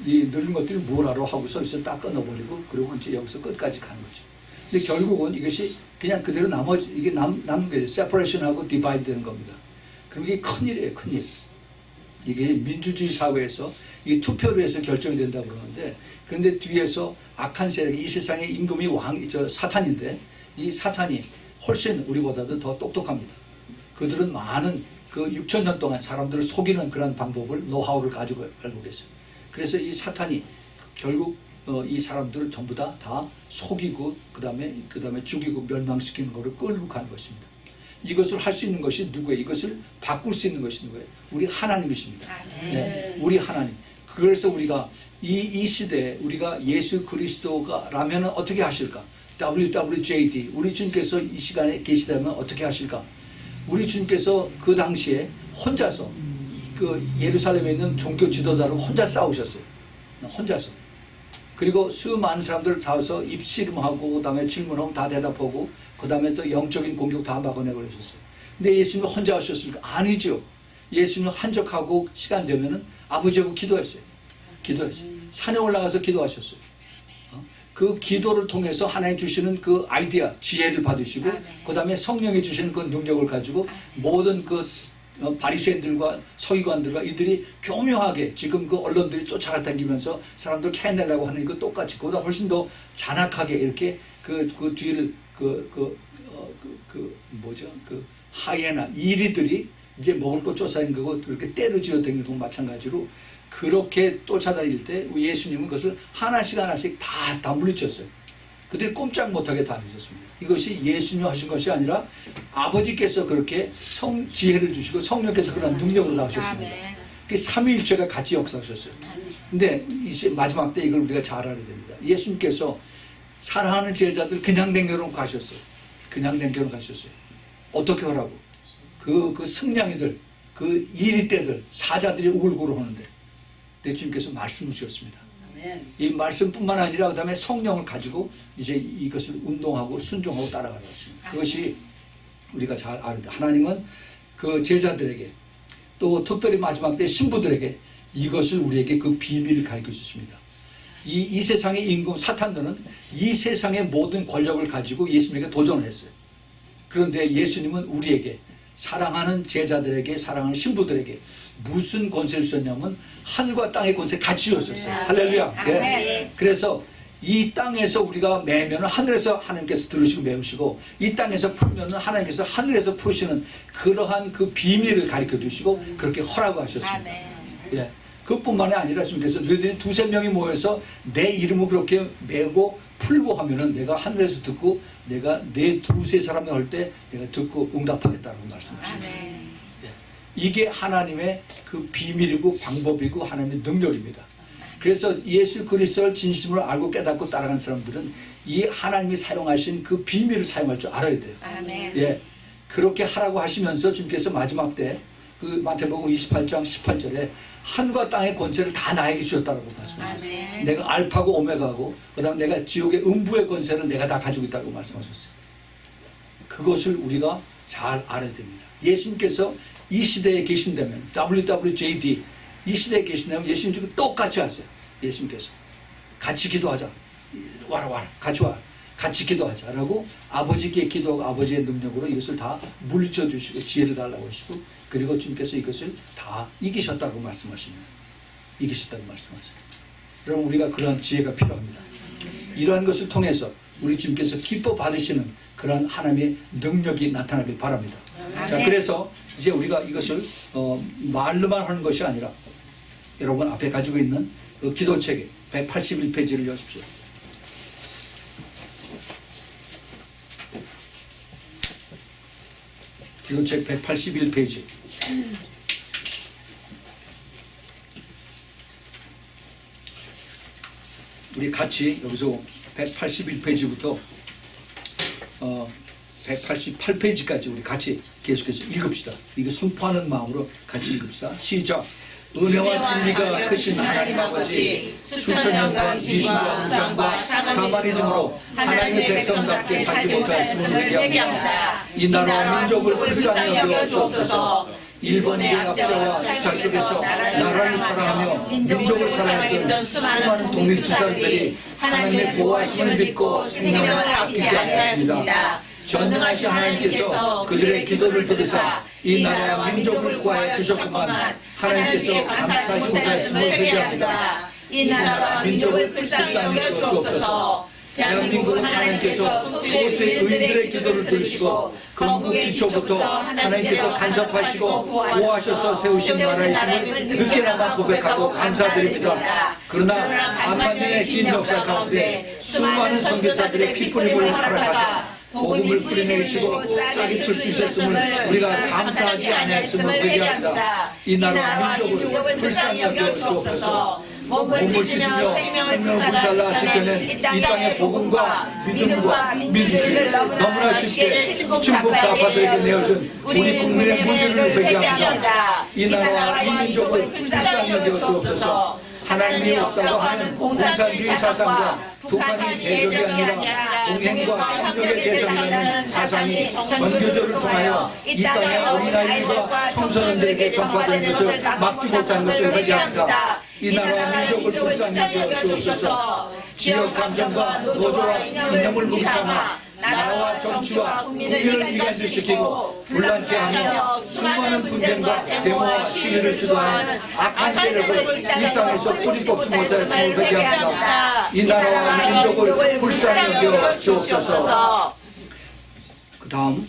이 늙은 것들이 뭘 알아 하고서 있어 딱 끊어버리고 그리고 이제 여기서 끝까지 가는 거죠. 근데 결국은 이것이 그냥 그대로 이게 남는 거예요. 세퍼레이션하고 디바이드 되는 겁니다. 그럼 이게 큰일이에요. 큰일. 이게 민주주의 사회에서 이게 투표를 해서 결정이 된다고 그러는데 그런데 뒤에서 악한 세력, 이 세상의 임금이 사탄인데 이 사탄이 훨씬 우리보다도 더 똑똑합니다. 그들은 많은 그 6,000년 동안 사람들을 속이는 그런 방법을 노하우를 가지고 알고 계세요. 그래서 이 사탄이 결국 이 사람들을 전부 다 속이고 그 다음에 죽이고 멸망시키는 것을 끌고 가는 것입니다. 이것을 할 수 있는 것이 누구예요? 이것을 바꿀 수 있는 것이 누구예요? 우리 하나님이십니다. 네, 우리 하나님. 그래서 우리가 이 시대에 우리가 예수 그리스도가라면 어떻게 하실까? WWJD 우리 주님께서 이 시간에 계시다면 어떻게 하실까? 우리 주님께서 그 당시에 혼자서 그 예루살렘에 있는 종교 지도자를 혼자 싸우셨어요. 혼자서. 그리고 수많은 사람들 다 와서 입씨름하고 그다음에 질문하면 다 대답하고 그다음에 또 영적인 공격 다 막아내고 그러셨어요. 근데 예수님 혼자 하셨을까? 아니죠. 예수님 한적하고 시간 되면은 아버지하고 기도했어요. 산에 올라가서 기도하셨어요. 그 기도를 통해서 하나님 주시는 그 아이디어, 지혜를 받으시고 아멘. 그 다음에 성령이 주시는 그 능력을 가지고 모든 그 바리새인들과 서기관들과 이들이 교묘하게 지금 그 언론들이 쫓아다니면서 사람들 캐내려고 하는 거 똑같이 그보다 훨씬 더 잔악하게 이렇게 그 뒤를 뭐죠? 그 하이에나 이리들이 이제 먹을 거 쫓아다니는 거고 이렇게 때려 지어 다니는 거 마찬가지로 그렇게 쫓아다닐 때 예수님은 그것을 하나씩 하나씩 다 물리쳤어요. 그들이 꼼짝 못하게 다 물리쳤습니다. 이것이 예수님 하신 것이 아니라 아버지께서 그렇게 지혜를 주시고 성령께서 그런 능력으로 나오셨습니다. 그 삼위일체가 같이 역사하셨어요. 근데 이제 마지막 때 이걸 우리가 잘 알아야 됩니다. 예수님께서 사랑하는 제자들 그냥 남겨놓고 가셨어요. 그냥 남겨놓고 가셨어요. 어떻게 하라고? 그 승냥이들, 그 이리떼들, 사자들이 울고를 하는데 주님께서 말씀을 주셨습니다. 이 말씀뿐만 아니라 그 다음에 성령을 가지고 이제 이것을 운동하고 순종하고 따라가라고 했습니다. 그것이 우리가 잘 알아야 돼. 하나님은 그 제자들에게 또 특별히 마지막 때 신부들에게 이것을 우리에게 그 비밀을 가르쳐 주십니다. 이 세상의 임금 사탄들은 이 세상의 모든 권력을 가지고 예수님에게 도전을 했어요. 그런데 예수님은 우리에게 사랑하는 제자들에게 사랑하는 신부들에게 무슨 권세를 주셨냐면 하늘과 땅의 권세 같이 주셨어요. 할렐루야. 네. 그래서 이 땅에서 우리가 매면 하늘에서 하나님께서 들으시고 메우시고 이 땅에서 풀면 하나님께서 하늘에서 푸시는 그러한 그 비밀을 가르쳐 주시고 그렇게 허락하셨습니다. 예. 그뿐만이 아니라 주님께서 너희들이 두세 명이 모여서 내 이름을 그렇게 메고 풀고 하면은 내가 하늘에서 듣고 내가 내 두세 사람을 할 때 내가 듣고 응답하겠다고 말씀하십니다. 예. 이게 하나님의 그 비밀이고 방법이고 하나님의 능력입니다. 그래서 예수 그리스도를 진심으로 알고 깨닫고 따라가는 사람들은 이 하나님이 사용하신 그 비밀을 사용할 줄 알아야 돼요. 예. 그렇게 하라고 하시면서 주님께서 마지막 때 그 마태복음 28장 18절에 하늘과 땅의 권세를 다 나에게 주셨다고 말씀하셨어요. 내가 알파고 오메가고 그 다음에 내가 지옥의 음부의 권세를 내가 다 가지고 있다고 말씀하셨어요. 그것을 우리가 잘 알아야 됩니다. 예수님께서 이 시대에 계신다면 WWJD 이 시대에 계신다면 예수님 지금 똑같이 하세요. 예수님께서 같이 기도하자. 와라 같이 와. 같이 기도하자라고 아버지께 기도하고 아버지의 능력으로 이것을 다 물리쳐 주시고 지혜를 달라고 하시고 그리고 주님께서 이것을 다 이기셨다고 말씀하십니다. 이기셨다고 말씀하세요. 여러분 우리가 그러한 지혜가 필요합니다. 이러한 것을 통해서 우리 주님께서 기뻐 받으시는 그러한 하나님의 능력이 나타나길 바랍니다. 자, 그래서 이제 우리가 이것을 말로만 하는 것이 아니라 여러분 앞에 가지고 있는 그 기도책에 181페이지를 여십시오. 기도책 181페이지. 우리 같이 여기서 181페이지부터 188페이지까지 우리 같이 계속해서 읽읍시다. 이거 선포하는 마음으로 같이 읽읍시다. 시작. 은혜와 진리가 크신 하나님 아버지, 수천 년간 미신과 우상과 샤머니즘으로 하나님의 백성답게 살지 못하였음을 회개합니다. 이 나라와 민족을 불쌍히 여겨 주옵소서. 일본의 압제와 수탈 속에서 나라를 사랑하며 민족을 사랑했던 수많은 독립투사들이 하나님의 보호하심을 믿고 생명을 아끼지 아니하였습니다. 전능하신 하나님께서 그들의 기도를 들으사 이 나라와 민족을 구하여 주셨구만. 하나님께서 감사하지 못하였음을 회개합니다. 이 나라와 민족을 불쌍히 여겨 주옵소서. 대한민국은 하나님께서 소수의 의인들의 기도를 들으시고 건국 기초부터 하나님께서 간섭하시고 보호하셔서 세우신 나라이심을 늦게나마 고백하고 감사드립니다. 그러나 반만년의 긴 역사 가운데 수많은 선교사들의 피뿌림을 허락하사 복음을 뿌리내리시고 싹이 틀 수 있었음을 우리가 감사하지 아니했음을 회개합니다. 이 나라와 민족을 불쌍히 여겨 주옵소서. 몸을 찢으며 생명을 불살라 지켜낸 이 땅의 복음과 믿음과 민주주의를 너무나 쉽게 친북 좌파들에게 내어준 우리 국민의 문제를 회개합니다. 이 나라와 이 민족을 불쌍히 여겨 주옵소서. 하나님이 없다고 하는 공산주의 사상과 북한이 대적이 아니라 동행과 협력의 대상이라는 사상이 전교조를 통하여 이 땅의 어린아이들과 청소년들에게 전파되는 것을 막지 못하는 것을 회개합니다. 이 나라와 민족을 불쌍히 여겨 주옵소서. 지역 감정과 노조와 이념을 무시삼아 나라와 정치와 국민을 이간질시키고 불란케 하며 수많은 분쟁과 데모와 시위를 주도하는 악한 세력을 이 땅에서 뿌리 뽑지 못하였음을 회개합니다. 이 나라와 민족을 불쌍히 여겨 주옵소서. 그 다음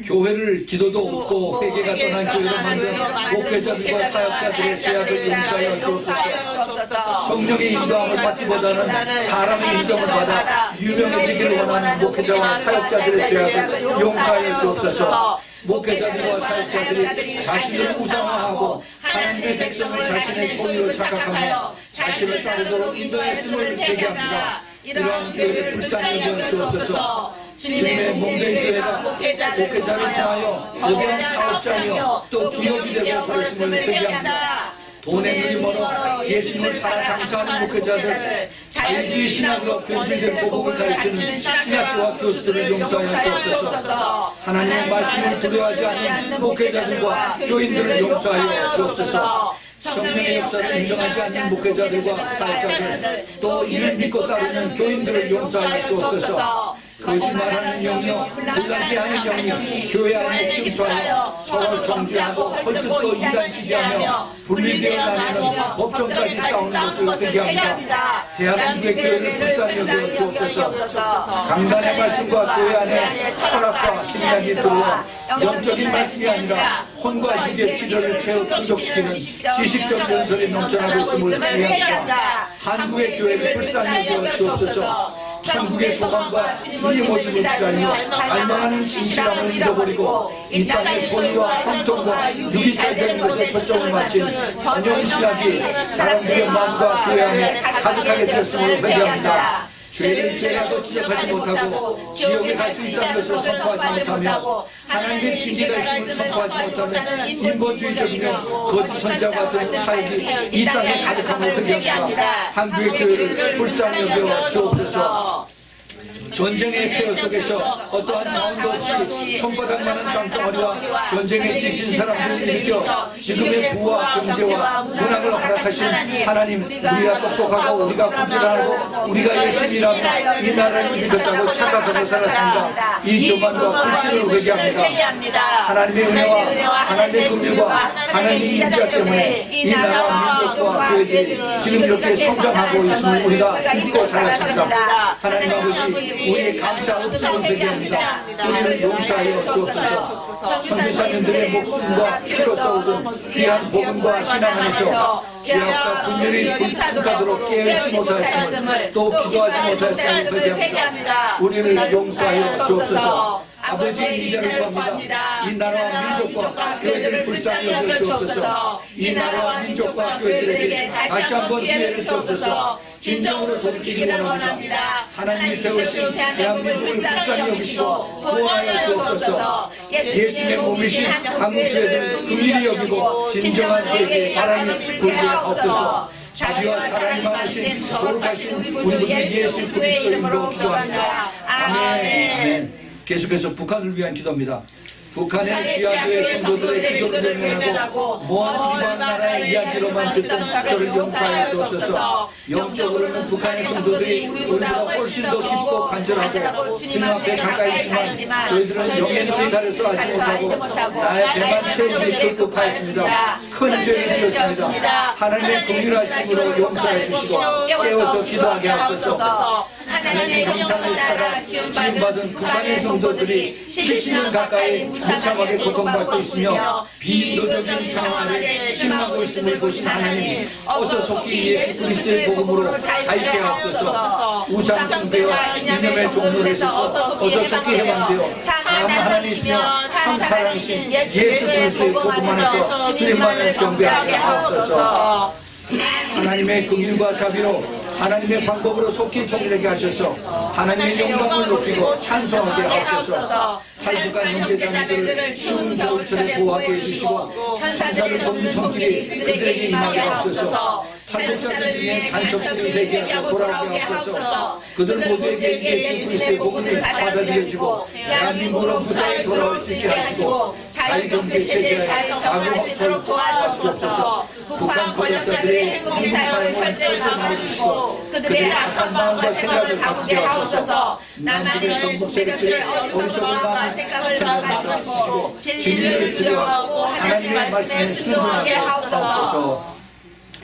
교회를 기도도 없고 회개가 떠난 교회로 만든 목회자들과 사역자들의 죄악을 용서하여 주옵소서. 성령의 인도함을 받기보다는 사람의 인정을 받아 유명해지기를 원하는 목회자와 사역자들의 죄악을 용서하여 주옵소서. 목회자들과 사역자들이 자신을 우상화하고 하나님의 백성을 자신의 소유로 착각하며 자신을 따르도록 인도했음을 회개합니다. 이러한 교회를 불쌍히 여겨 주옵소서. 주님의 몸된 교회가 목회자를 통하여 거대한 사업자며 또 기업이 되고 그랬음을 회개합니다. 돈에 눈이 멀어 예수님을 팔아 장사하는 목회자들, 자유주의 신학으로 변질된 복음을 가르치는 신학교와 교수들을 용서하여 주옵소서. 하나님의 말씀을 두려워하지 않는 목회자들과 교인들을 용서하여 주옵소서. 성령의 역사를 인정하지 않는 목회자들과 사역자들, 또 이를 믿고 따르는 교인들을 용서하여 주옵소서. 거짓말하는 영역, 불란케 하는 영역, 교회 안에 침투하여 서로 정죄하고 헐뜯고 이간시기하며 분리되어 나누는 법정까지 싸우는 것을 회개합니다. 대한민국의 교회를 불쌍히 여겨 주옵소서. 강단의 말씀과 교회 안에 철학과 신약이 들어와 영적인 말씀이 아니라 혼과 육의 필요를 채워 충족시키는 지식적 연설이 넘쳐나고 있음을 회개합니다. 한국의 교회를 불쌍히 여겨 주옵소서. 천국의 소망과 주님 오심을 기다리며 갈망하는 진실함을 잃어버리고 이 땅의 소유와 형통과 육이 잘되는 것에 초점을 맞춘 번영신학이 사람들의 마음과 교회 안에 가득하게 되었음을 회개합니다. 죄를 죄라고 지적하지 못하고 지옥에 갈 수 있다는 것을 선포하지 못하며 하나님의 진리가 있음을 선포하지 못하는 인본주의적이며 거짓 선지자와 같은 사역이 이 땅에 가득함을 회개합니다. 한국의 교회를 불쌍히 여겨 주옵소서. 전쟁의 폐허 속에서 어떠한 자원도 없이 손바닥만한 땅덩어리와 전쟁에 지친 사람들을 일으켜 지금의 부와 경제와 문학을 허락하신 하나님, 우리가 똑똑하고 우리가 부지런하고 우리가 열심히 일하며 이 나라를 이겼다고 착각하고 살았습니다. 이 교만과 불신을 회개합니다. 하나님의 은혜와 하나님의 긍휼과 하나님의 인자 때문에 이 나라와 민족과 교회들이 지금 이렇게 성장하고 있음을 우리가 믿고 살았습니다. 하나님 아버지, 우리의 감사 없음을 회개합니다. 우리를 용서하여 주옵소서. 선교사님들의 목숨과 피로 쏟은 귀한 복음과 신앙 안에서 죄악과 분열이 불타도록 깨어있지 못하였음을 또 기도하지 못하였음을 회개합니다. 우리를 용서하여 주옵소서. 아버지 인자를 구합니다. 이 나라와 민족과 교회들을 불쌍히 여겨 주옵소서. 이 나라와 민족과 교회들에게 다시 한번 기회를 주옵소서. 진정으로 돌이키기 원합니다. 하나님이 세우신 대한민국을 불쌍히 여기시고 구원하여 주옵소서. 예수님의 몸이신 한국 교회들을 긍휼히 여기고 진정한 교회에 바람이 불게 하옵소서. 자비와 사랑이 많으신 거룩하신 우리 주 예수 그리스도의 이름으로 기도합니다. 아멘. 계속해서 북한을 위한 기도입니다. 북한의 지하교회 성도들의 기도를 대면하고 먼 이방 나라의 이야기로만 듣던 저를 용서하여 주옵소서. 영적으로는 북한의 성도들이 우리보다 훨씬 더 깊고 간절하고 주님 앞에 가까이 있지만 저희들은 영의 눈이 가려서 알지 못하고 나의 배만 채우기 급급하였습니다. 큰 죄를 지었습니다. 하나님의 긍휼하심으로 용서해 주시고 깨워서 기도하게 하옵소서. 하나님의 형상을 따라 지음받은 북한의 성도들이 70년 가까이 무참하게 고통받고 있으며 비인도적인 상황 아래 신음하고 있음을 보신 하나님, 어서 속히 예수 그리스도의 복음으로 자유케 하옵소서. 우상 숭배와 이념의 종로에 있어서 어서 속히 해방되어 참 하나님이시며 참 사랑이신 예수 그리스도의 복음 안에서 주님만을 경배하게 하옵소서. 하나님의 긍휼과 자비로 하나님의 방법으로 속히 통일하게 하셔서 하나님의 영광을 높이고 찬송하게 하옵소서. 탈북한 형제자매들을 추운 겨울철에 보호하게 해주시고 천사를 돕는 손길이 그들에게 임하게 하옵소서. 탈북자들 중에 간첩들이 회개하고 돌아오게 하옵소서. 그들 모두에게 예수 그리스도의 복음을 받아들여지고 대한민국으로 무사히 돌아올 수 있게 하시고 자유경제 체제에 자국을 도와주옵소서. 북한 권력자들의 행동 사용을 철저히 막아주시고 그들의 악한 마음과 생각을 바꾸게 하옵소서. 남한의 정복 세력들 어리석은 마음과 생각을 막아주시고 진리를 두려워하고 하나님의 말씀에 순종하게 하옵소서.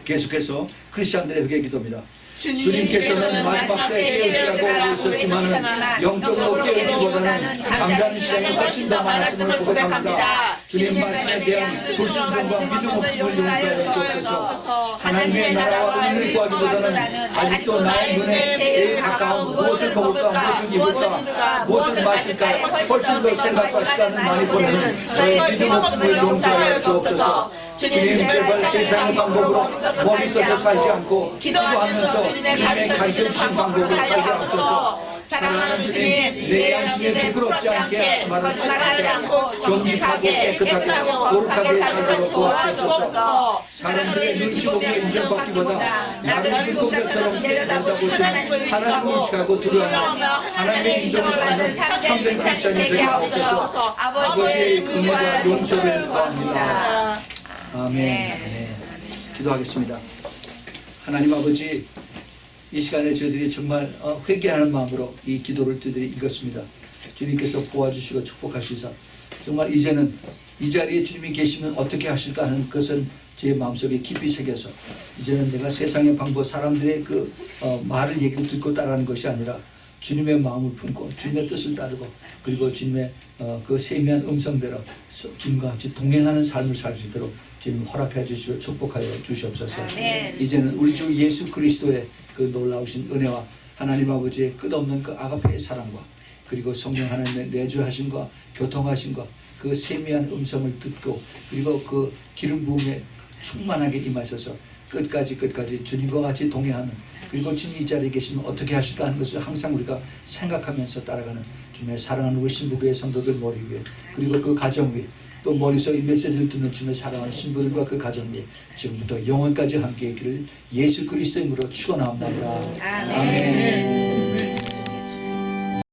계속해서 크리스찬들의 회개 기도입니다. 주님께서는 주님께서는 마지막 때에 깨우시라고 그러셨지만 영적으로 깨우기보다는 잠자는 시간이 훨씬 더 많았음을 고백합니다. 주님 말씀에 대한 불순종과 믿음 없음을 용서하여 주옵소서. 하나님의 나라와 은혜를 구하기보다는 아직도 나의 눈에 제일 가까운 무엇을 먹을까, 무엇을 입을까, 무엇을 마실까 훨씬 더 생각과 시간을 많이 보내는 저의 믿음 없음을 용서하여 주옵소서. 주님 제발 세상의 방법으로 머리 써서 살지 않고 기도하면서 주님의 가르쳐주신 방법으로 살게 하옵소서. 사랑하는 주님, 내 양심에 부끄럽지 않게 말하지 않고 정직하게 깨끗하게 거룩하게 살도록 도와주옵소서. 사람들의 눈치 보기에 인정받기보다 나를 눈동자처럼 내다보신 하나님을 의식하고 두려워하며 하나님의 인정을 받는 참된 크리스찬이 되게 하옵소서. 아버지의 은혜와 용서를 구합니다. 아멘. 네. 기도하겠습니다. 하나님 아버지, 이 시간에 저희들이 정말 회개하는 마음으로 이 기도를 저희들이 읽었습니다. 주님께서 도와주시고 축복하시사 정말 이제는 이 자리에 주님이 계시면 어떻게 하실까 하는 것은 제 마음속에 깊이 새겨서 이제는 내가 세상의 방법, 사람들의 그 말을 얘기를 듣고 따라하는 것이 아니라 주님의 마음을 품고 주님의 뜻을 따르고 그리고 주님의 그 세미한 음성대로 주님과 같이 동행하는 삶을 살 수 있도록 주님 허락해 주시고 축복하여 주시옵소서. 아멘. 이제는 우리 주 예수 그리스도의 그 놀라우신 은혜와 하나님 아버지의 끝없는 그 아가페의 사랑과 그리고 성령 하나님의 내주하심과 교통하심과 그 세미한 음성을 듣고 그리고 그 기름 부음에 충만하게 임하셔서 끝까지 주님과 같이 동행하는 그리고 주님 이 자리에 계시면 어떻게 하실까 하는 것을 항상 우리가 생각하면서 따라가는 주님의 사랑하는 우리 신부교회 성도들 머리 위에 그리고 그 가정 위에 또 머리서 이 메시지를 듣는 주님의 사랑하는 신부들과 그 가정 위에 지금부터 영원까지 함께 있기를 예수 그리스도의 이름으로 축원합니다. 아멘.